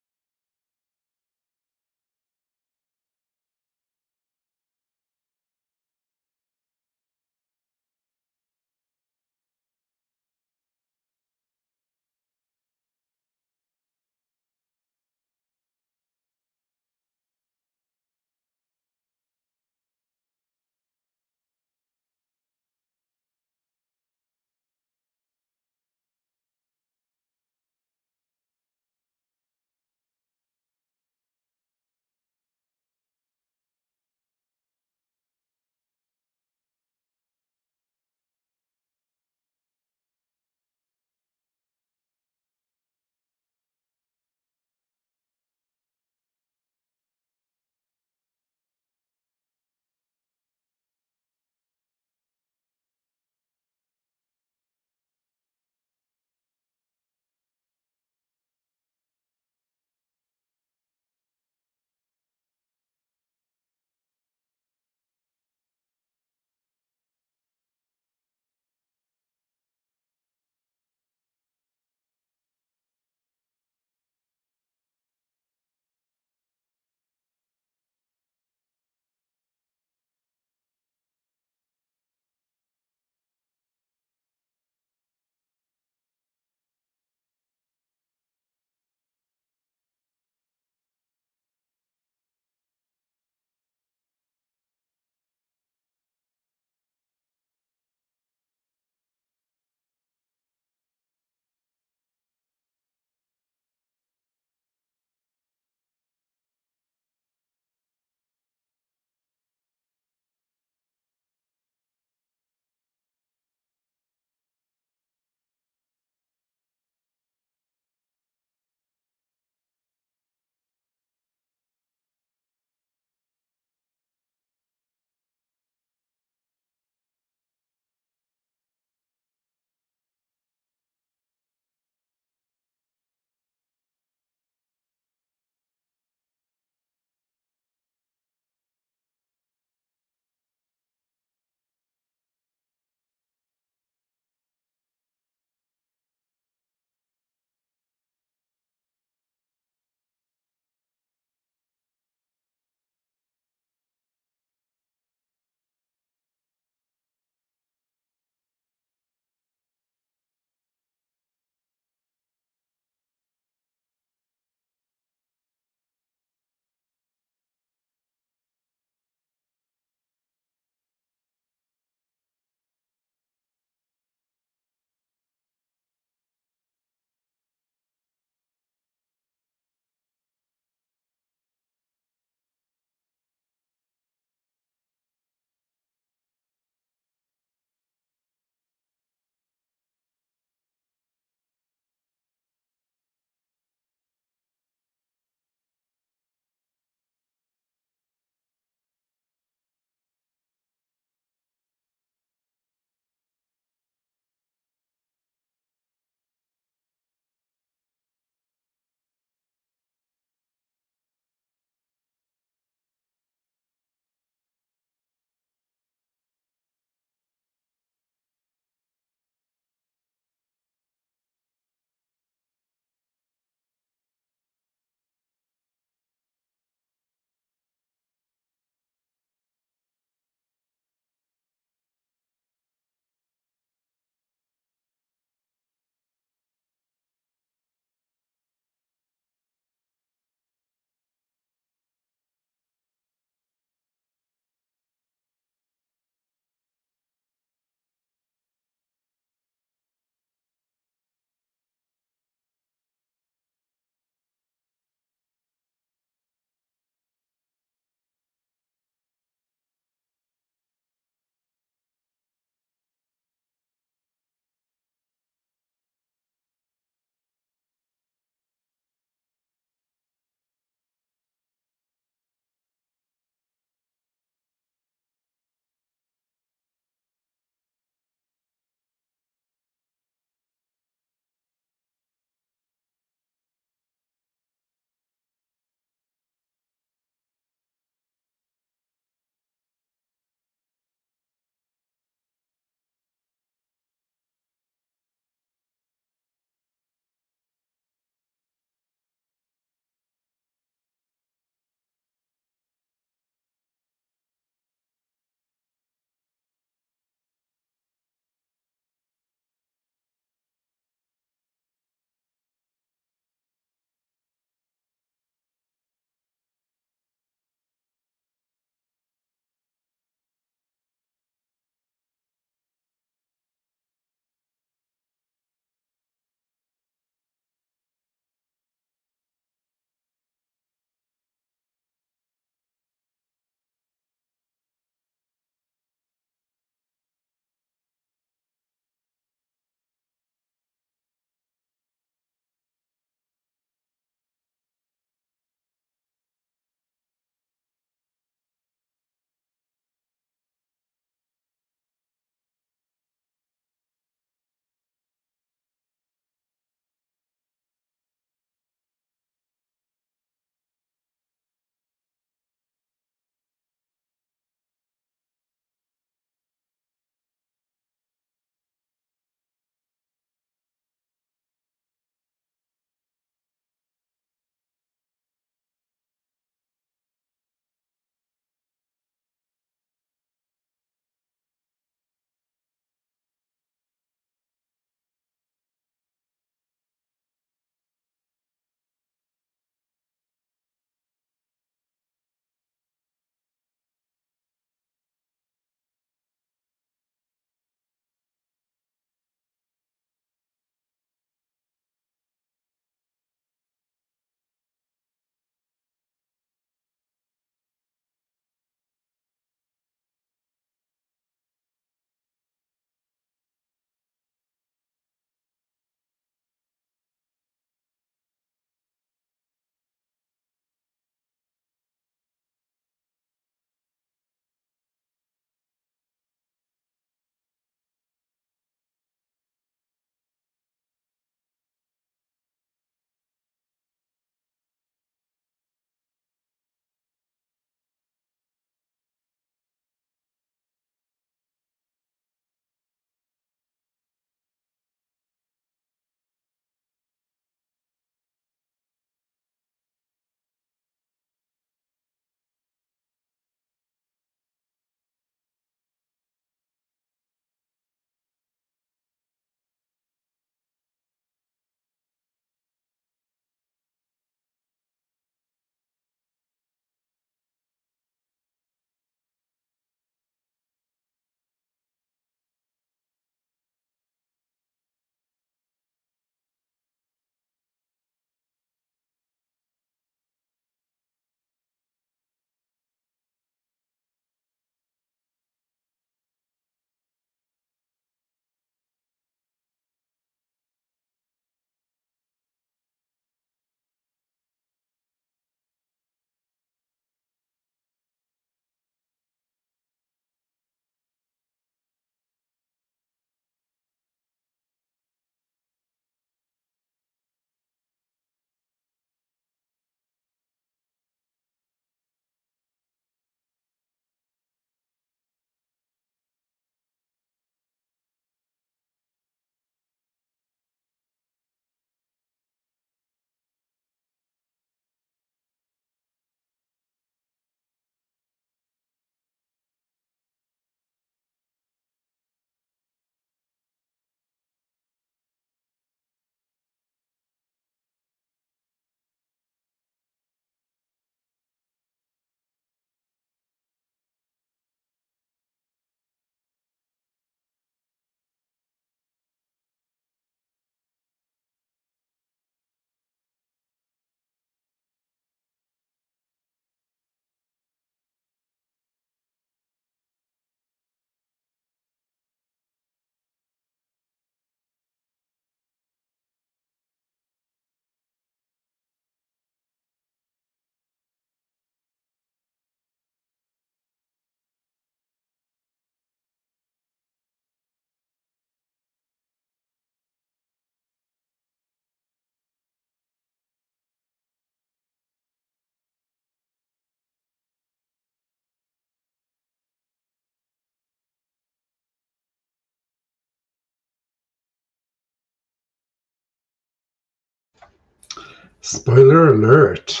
Spoiler alert.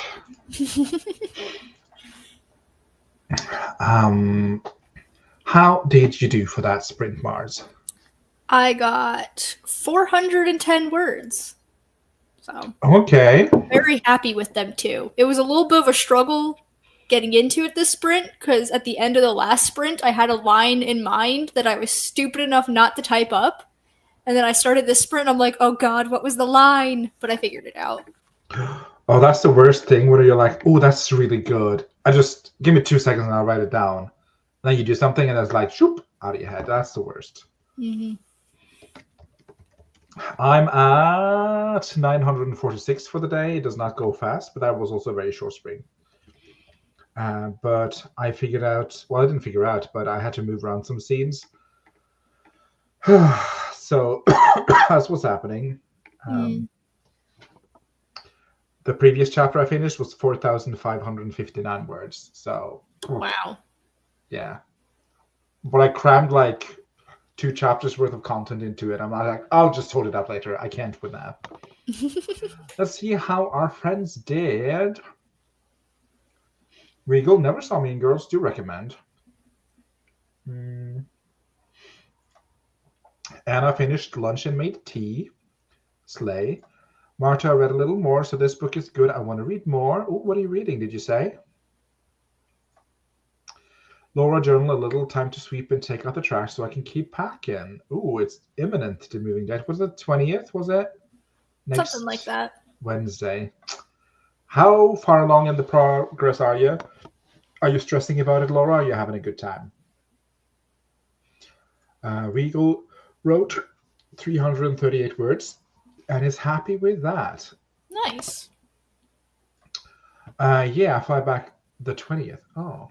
How did you do for that sprint, Mars? I got 410 words. So Okay. very happy with them too. It was a little bit of a struggle getting into it this sprint because at the end of the last sprint I had a line in mind that I was stupid enough not to type up. And then I started this sprint and I'm like, oh god, what was the line? But I figured it out. Oh, that's the worst thing when you're like, oh, that's really good. I just give me 2 seconds and I'll write it down. Then you do something and it's like, shoop, out of your head. That's the worst. Mm-hmm. I'm at 946 for the day. It does not go fast, but that was also a very short sprint. But I figured out, well, I didn't figure out, but I had to move around some scenes. So that's what's happening. The previous chapter I finished was 4,559 words. So, wow. Yeah. But I crammed like 2 chapters worth of content into it. I'm not like, I'll just hold it up later. I can't with that. Let's see how our friends did. Regal, never saw Mean Girls. Do recommend. Anna finished lunch and made tea. Slay. Marta read a little more, so this book is good. I want to read more. Ooh, what are you reading, did you say? Laura journal a little, time to sweep and take out the trash so I can keep packing. Ooh, it's imminent to moving date. Was it 20th, was it? Next something like that. Wednesday. How far along in the progress are you? Are you stressing about it, Laura? Or are you having a good time? Regal wrote 338 words and is happy with that. Nice. Yeah, I fly back the 20th. Oh.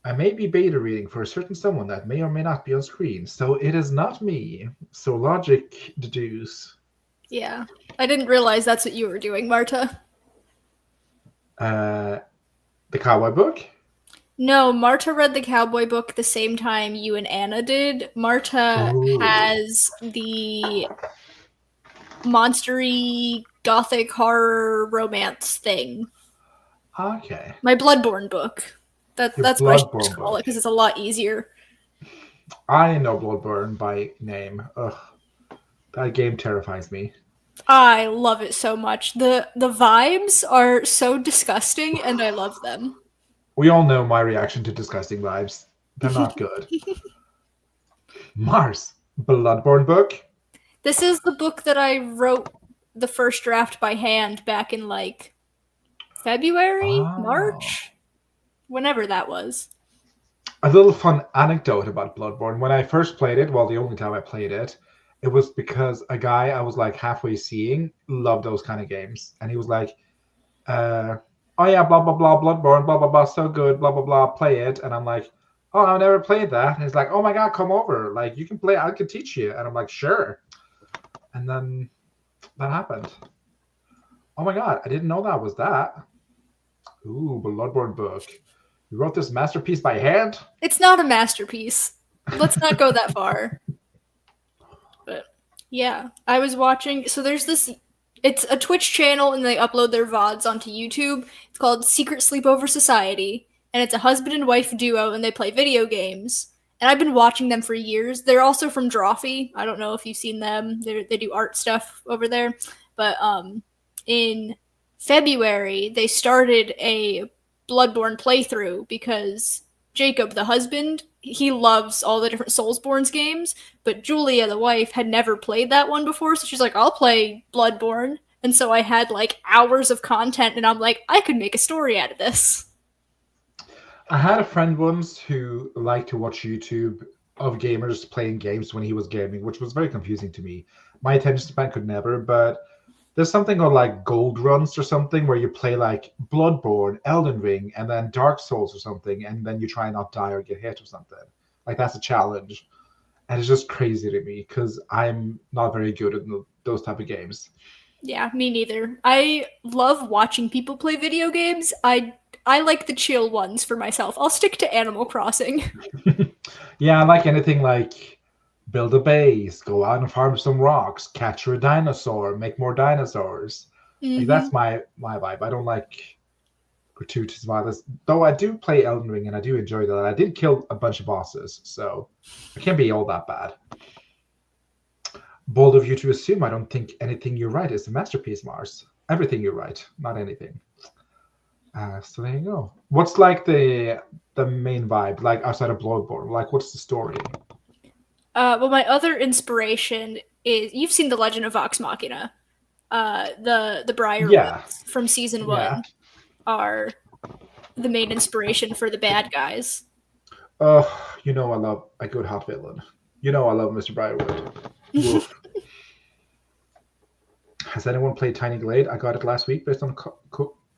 I may be beta reading for a certain someone that may or may not be on screen, so it is not me. So logic deduce. Yeah, I didn't realize that's what you were doing, Marta. The cowboy book? No, Marta read the cowboy book the same time you and Anna did. Marta has the monstery gothic horror romance thing. Okay. My Bloodborne book. That's what I should just call it because it's a lot easier. I know Bloodborne by name. Ugh, that game terrifies me. I love it so much. The vibes are so disgusting, and I love them. We all know my reaction to disgusting vibes. They're not good. Mars, Bloodborne book? This is the book that I wrote the first draft by hand back in like February, March, whenever that was. A little fun anecdote about Bloodborne. When I first played it, well, the only time I played it, it was because a guy I was like halfway seeing loved those kind of games. And he was like, oh yeah, blah, blah, blah, Bloodborne, blah, blah, blah, so good, blah, blah, blah, play it. And I'm like, oh, I've never played that. And he's like, oh my God, come over. Like, you can play, I can teach you. And I'm like, sure. And then that happened. Oh my God, I didn't know that was that. Ooh, Bloodborne book. You wrote this masterpiece by hand? It's not a masterpiece. Let's not go that far. But yeah, I was watching. So there's this. It's a Twitch channel, and they upload their VODs onto YouTube. It's called Secret Sleepover Society, and it's a husband and wife duo, and they play video games. And I've been watching them for years. They're also from Drawfee. I don't know if you've seen them. They do art stuff over there. But in February, they started a Bloodborne playthrough because Jacob, the husband, he loves all the different Soulsborne games, but Julia, the wife, had never played that one before, so she's like, I'll play Bloodborne. And so I had like hours of content, and I'm like, I could make a story out of this. I had a friend once who liked to watch YouTube of gamers playing games when he was gaming, which was very confusing to me. My attention span could never, but there's something on like Gold Runs or something where you play like Bloodborne, Elden Ring, and then Dark Souls or something, and then you try and not die or get hit or something. Like that's a challenge. And it's just crazy to me because I'm not very good at those type of games. Yeah, me neither. I love watching people play video games. I like the chill ones for myself. I'll stick to Animal Crossing. Yeah, I like anything like build a base, go out and farm some rocks, capture a dinosaur, make more dinosaurs. Like that's my vibe. I don't like gratuitous violence, though. I do play Elden Ring and I do enjoy that. I did kill a bunch of bosses, so it can't be all that bad. Bold of you to assume I don't think anything you write is a masterpiece, Mars. Everything you write, not anything. So there you go. What's like the main vibe, like outside of Bloodborne? Like, what's the story? Well, my other inspiration is you've seen The Legend of Vox Machina. The Yeah, Briarwoods from season yeah. one are the main inspiration for the bad guys. You know I love a good hot villain. You know I love Mr. Briarwood. Woof. Has anyone played Tiny Glade? I got it last week based on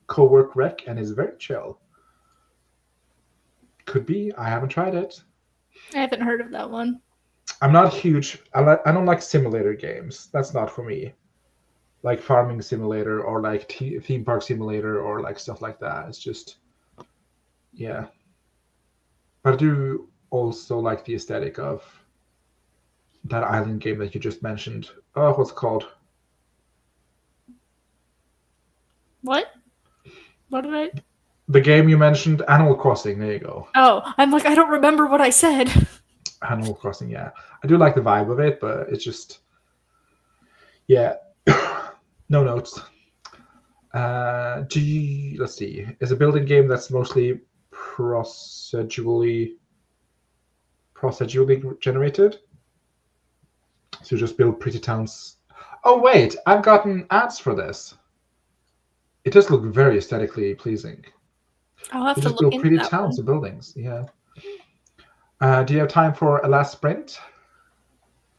co-work rec and is very chill. Could be. I haven't tried it. I haven't heard of that one. I'm not huge. I don't like simulator games. That's not for me. Like farming simulator or like theme park simulator or like stuff like that. It's just, yeah. But I do also like the aesthetic of that island game that you just mentioned. Oh, what's it called? What? What did I? The game you mentioned, Animal Crossing. There you go. Oh, I'm like, I don't remember what I said. Animal Crossing, yeah. I do like the vibe of it, but it's just, yeah. No notes. Let's see. Is a building game that's mostly procedurally generated. So you just build pretty towns. Oh wait, I've gotten ads for this. It does look very aesthetically pleasing. I'll have You to just look build into pretty that towns one. and buildings. Yeah. Do you have time for a last sprint?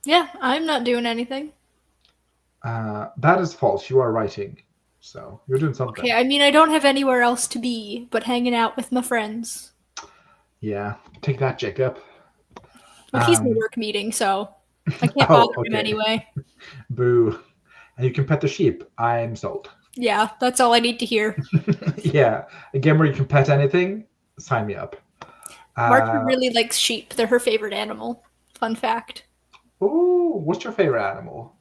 Yeah, I'm not doing anything. That is false. You are writing, so you're doing something. Okay, I mean, I don't have anywhere else to be but hanging out with my friends. Yeah. Take that, Jacob. But he's in a work meeting, so I can't bother Oh, him okay. anyway. Boo. And you can pet the sheep. I'm sold. Yeah, that's all I need to hear. Yeah. A game where you can pet anything, sign me up. Marcia Uh, really likes sheep. They're her favorite animal. Fun fact. what's your favorite animal?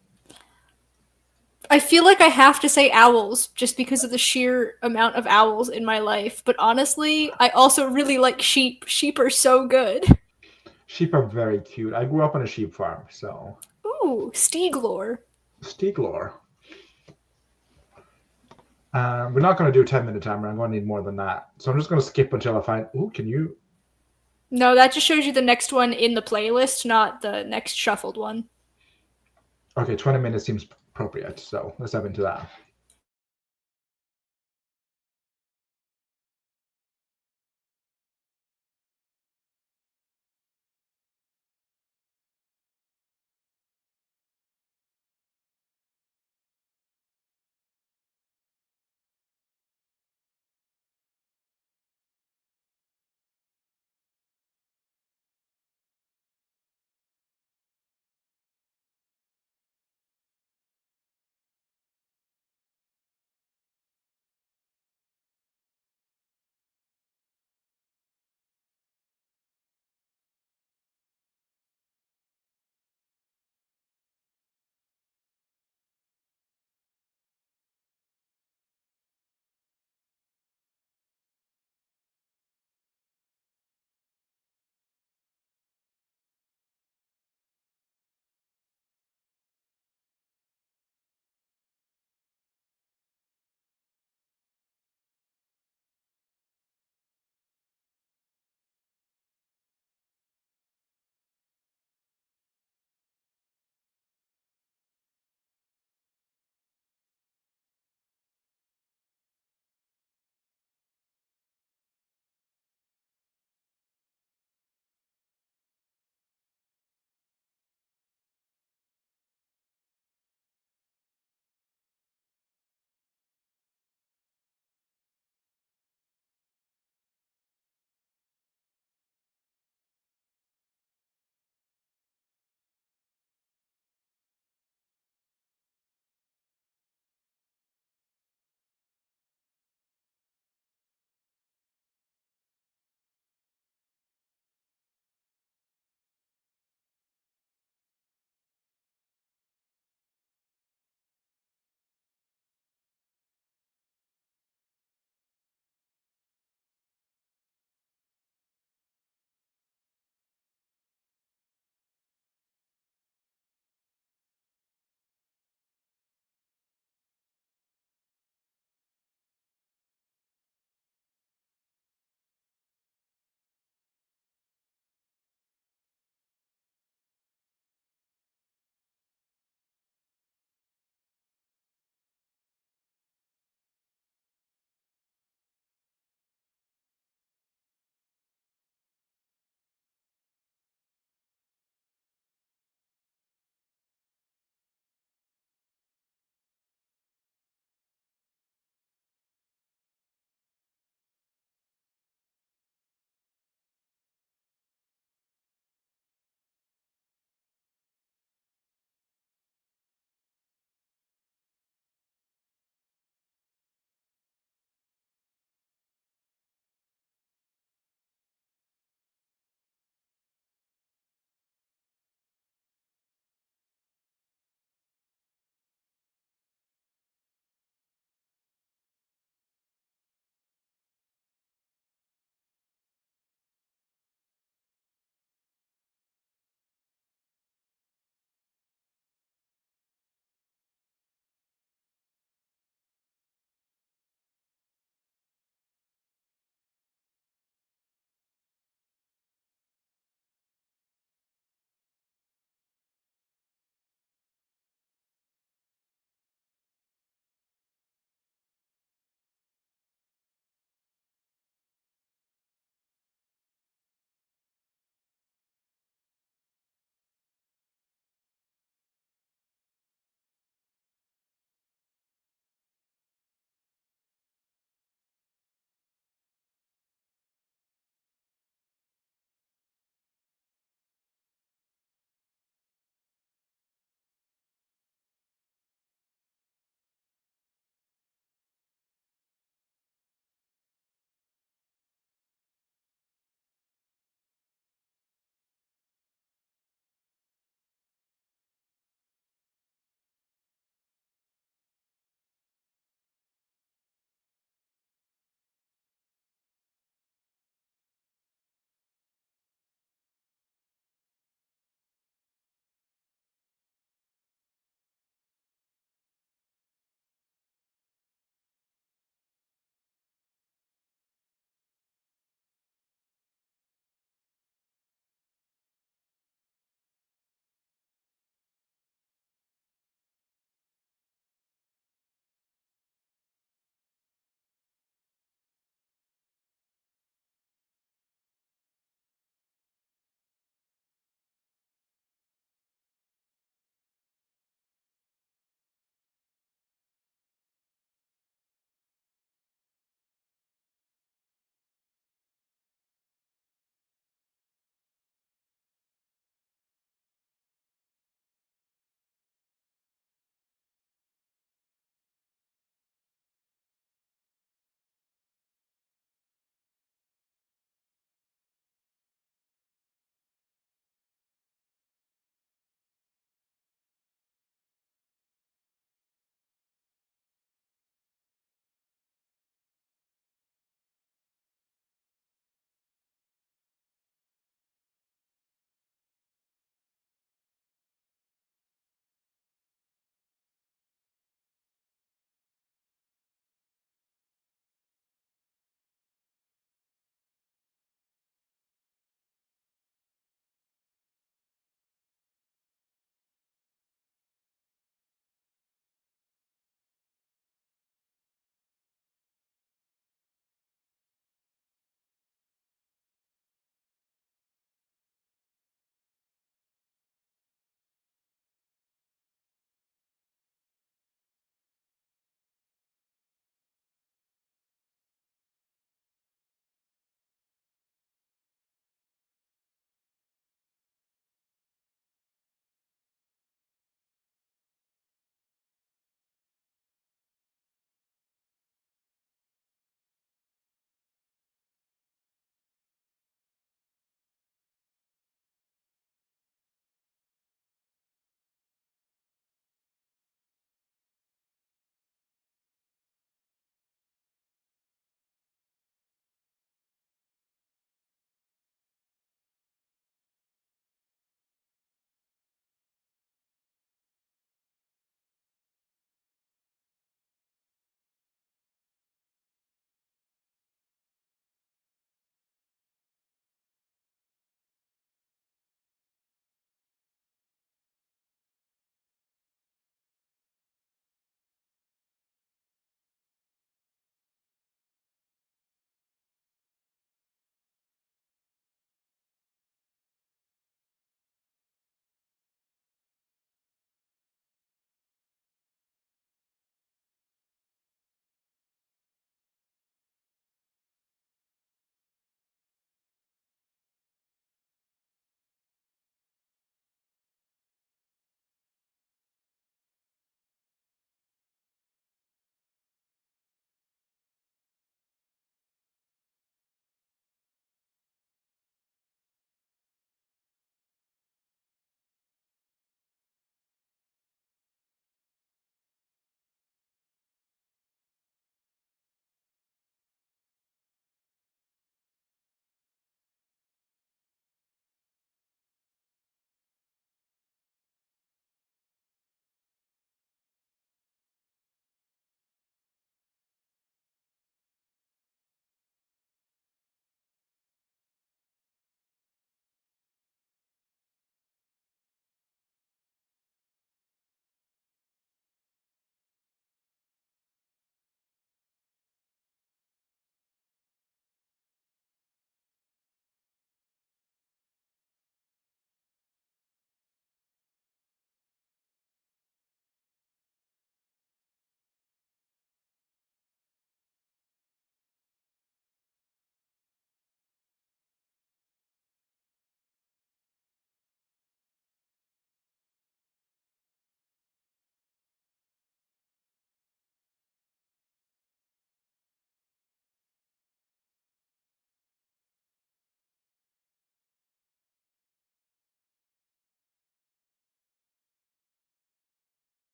I feel like I have to say owls just because of the sheer amount of owls in my life. But honestly, I also really like sheep. Sheep are so good. Sheep are very cute. I grew up on a sheep farm, so Ooh, Steeglore. Steeglore. We're not going to do a 10-minute timer. I'm going to need more than that. So I'm just going to skip until I find. Ooh, can you? No, that just shows you the next one in the playlist, not the next shuffled one. Okay, 20 minutes seems appropriate. So let's dive into that.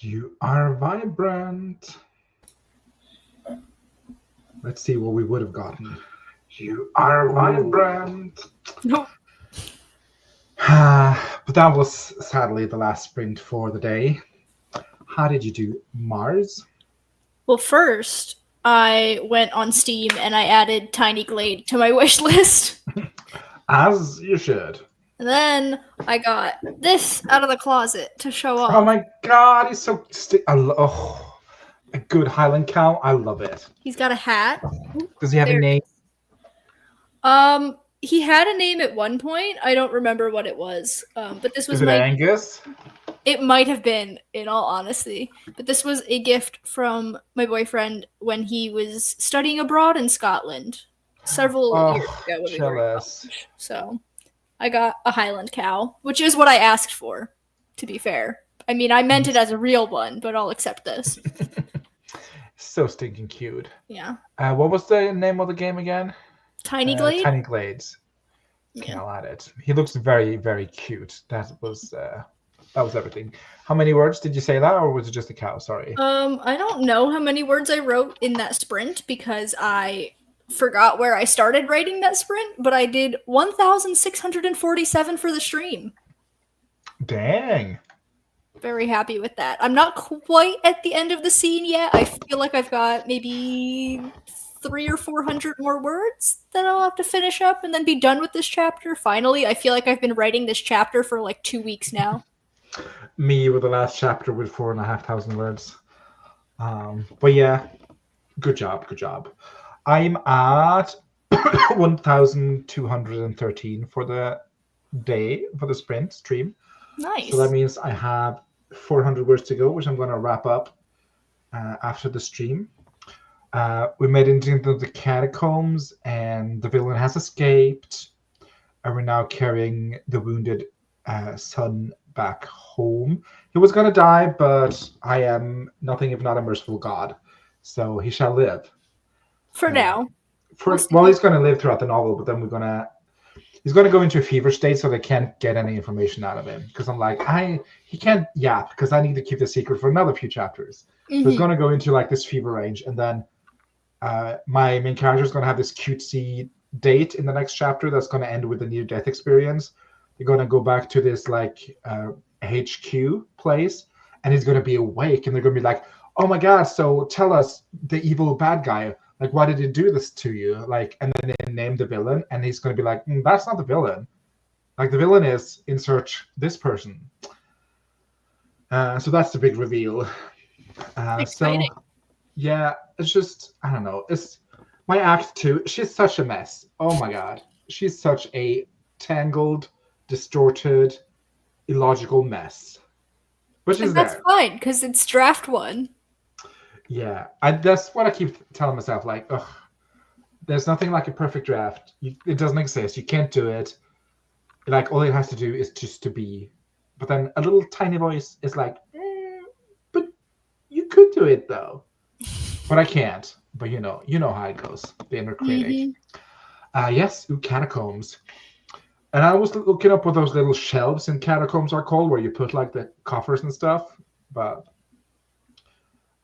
You are vibrant. Let's see what we would have gotten. You are vibrant. Nope. But that was sadly the last sprint for the day. How did you do, Mars? Well, first, I went on Steam and I added Tiny Glade to my wish list. As you should. And then I got this out of the closet to show off. Oh my god, he's so a good Highland cow. I love it. He's got a hat. Does he have a There. name? He had a name at one point. I don't remember what it was. But this was Is it Angus? It might have been, in all honesty. But this was a gift from my boyfriend when he was studying abroad in Scotland several years ago. When we were in college. So I got a Highland cow, which is what I asked for, to be fair. I mean, I meant it as a real one, but I'll accept this. So stinking cute. Yeah. What was the name of the game again? Tiny Glade? Tiny Glades. Okay, I'll add it. He looks very, very cute. That was everything. How many words did you say that, or was it just a cow? Sorry. I don't know how many words I wrote in that sprint because I forgot where I started writing that sprint, but I did 1,647 for the stream. Dang. Very happy with that. I'm not quite at the end of the scene yet. I feel like I've got maybe 300 or 400 more words that I'll have to finish up and then be done with this chapter. Finally, I feel like I've been writing this chapter for like 2 weeks now. Me with the last chapter with 4,500 words. But yeah, good job. I'm at 1,213 for the day, for the sprint stream. Nice. So that means I have 400 words to go, which I'm going to wrap up after the stream. We made it into the catacombs, and the villain has escaped. And we're now carrying the wounded son back home. He was going to die, but I am nothing if not a merciful god. So he shall live. For now. He's going to live throughout the novel, but then he's going to go into a fever state, so they can't get any information out of him. Because I'm like, he can't yap, because I need to keep the secret for another few chapters. Mm-hmm. So he's going to go into like this fever range, and then my main character is going to have this cutesy date in the next chapter that's going to end with a near-death experience. They're going to go back to this like HQ place, and he's going to be awake, and they're going to be like, oh my god, so tell us, the evil bad guy, like, why did he do this to you? Like, and then they name the villain, and he's going to be like, that's not the villain. Like, the villain is insert this person. So that's the big reveal. Exciting. So yeah, it's just, I don't know. It's my act 2. She's such a mess. Oh my god, she's such a tangled, distorted, illogical mess. But she's that's fine because it's draft 1. Yeah, that's what I keep telling myself. Like, ugh, there's nothing like a perfect draft. It doesn't exist. You can't do it. Like, all it has to do is just to be. But then a little tiny voice is like, but you could do it though. But I can't. But you know how it goes. The inner critic. Mm-hmm. Yes, catacombs. And I was looking up what those little shelves in catacombs are called, where you put like the coffers and stuff. But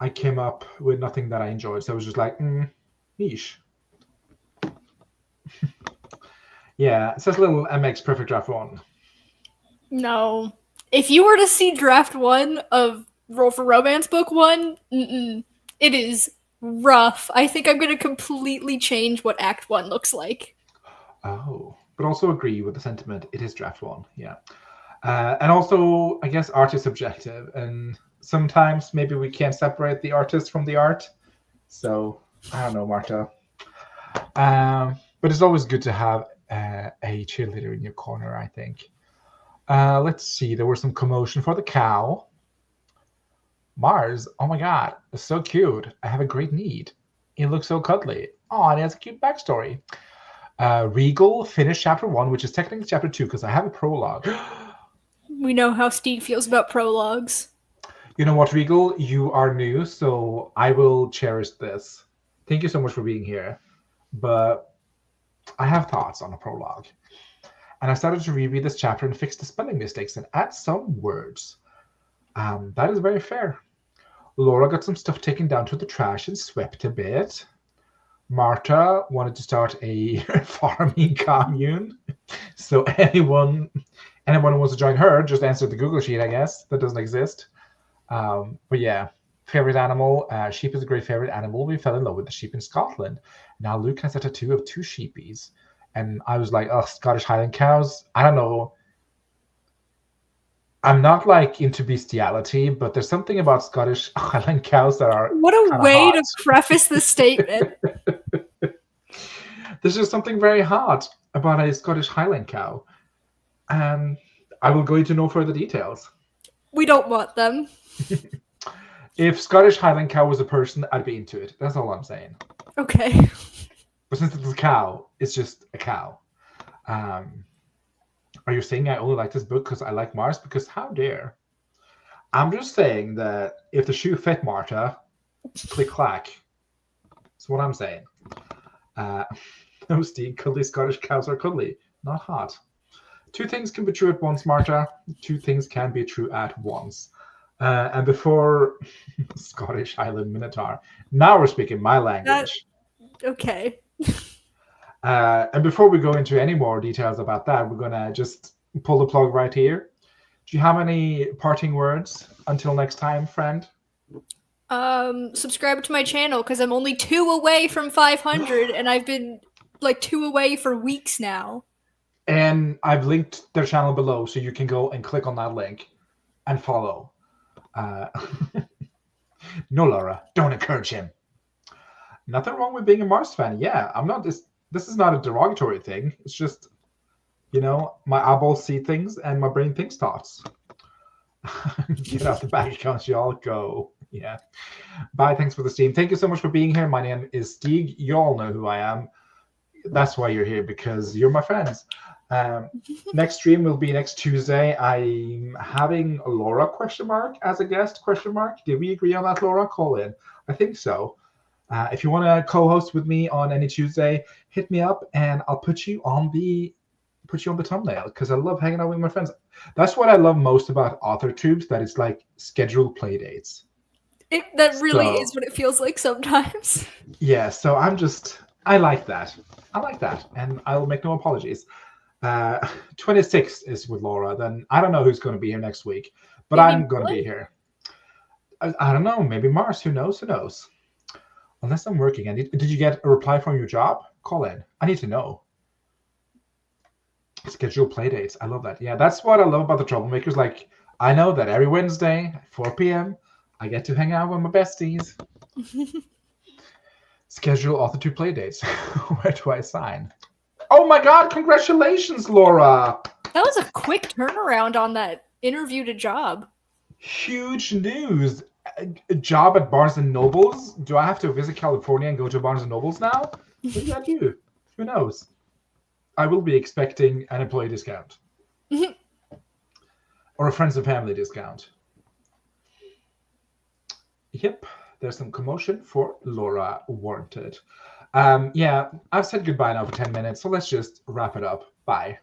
I came up with nothing that I enjoyed. So I was just like, niche. Yeah, it says little MX Perfect Draft 1. No. If you were to see Draft 1 of Roll for Romance Book 1, it is rough. I think I'm going to completely change what Act 1 looks like. Oh, but also agree with the sentiment. It is Draft 1, yeah. And also, I guess art is subjective, and sometimes maybe we can't separate the artist from the art. So, I don't know, Marta. But it's always good to have a cheerleader in your corner, I think. Let's see. There was some commotion for the cow. Mars, oh my god, it's so cute. I have a great need. It looks so cuddly. Oh, and it has a cute backstory. Regal finished chapter 1, which is technically chapter 2, because I have a prologue. We know how Steve feels about prologues. You know what, Regal? You are new, so I will cherish this. Thank you so much for being here. But I have thoughts on a prologue. And I started to reread this chapter and fix the spelling mistakes and add some words. That is very fair. Laura got some stuff taken down to the trash and swept a bit. Marta wanted to start a farming commune. So anyone who wants to join her, just answer the Google sheet, I guess. That doesn't exist. But yeah, favorite animal. Sheep is a great favorite animal. We fell in love with the sheep in Scotland. Now Luke has a tattoo of 2 sheepies. And I was like, oh, Scottish Highland cows. I don't know. I'm not like into bestiality, but there's something about Scottish Highland cows that are What a way hot. to preface this statement. There's just something very hot about a Scottish Highland cow. And I will go into no further details. We don't want them. If Scottish Highland cow was a person, I'd be into it. That's all I'm saying. Okay. But since it's a cow, it's just a cow. Are you saying I only like this book because I like Mars? Because how dare? I'm just saying that if the shoe fit Marta, click clack. That's what I'm saying. No, Steve, cuddly Scottish cows are cuddly, not hot. 2 things can be true at once, Marta. 2 things can be true at once. And before Scottish Highland Minotaur, now we're speaking my language. Okay. And before we go into any more details about that, we're going to just pull the plug right here. Do you have any parting words until next time, friend? Subscribe to my channel because I'm only 2 away from 500 and I've been like 2 away for weeks now. And I've linked their channel below so you can go and click on that link and follow. No, Laura, don't encourage him. Nothing wrong with being a Mars fan. Yeah, I'm not. This is not a derogatory thing. It's just, my eyeballs see things and my brain thinks thoughts. Get out the bank accounts, y'all. Go. Yeah. Bye. Thanks for the stream. Thank you so much for being here. My name is Stig. You all know who I am. That's why you're here, because you're my friends. Next stream will be next Tuesday. I'm having Laura ? As a guest ? Did we agree on that, Laura? Call in. I think so. If you want to co-host with me on any Tuesday, hit me up and I'll put you on the thumbnail because I love hanging out with my friends. That's what I love most about AuthorTubes, that it's like scheduled play dates. That really is what it feels like sometimes. Yeah, so I like that. And I'll make no apologies. 26 is with Laura. Then I don't know who's going to be here next week, but maybe I'm going to be here. I don't know. Maybe Mars. Who knows? Unless I'm working. And did you get a reply from your job? Call in. I need to know. Schedule play dates. I love that. Yeah, that's what I love about the Troublemakers. Like, I know that every Wednesday at 4 p.m. I get to hang out with my besties. Schedule AuthorTube play dates. Where do I sign? Oh my God! Congratulations, Laura. That was a quick turnaround on that interview to job. Huge news. A job at Barnes & Noble's? Do I have to visit California and go to Barnes & Noble's now? What does that do? Who knows? I will be expecting an employee discount. Or a friends and family discount. Yep, there's some commotion for Laura warranted. Yeah, I've said goodbye now for 10 minutes, so let's just wrap it up. Bye.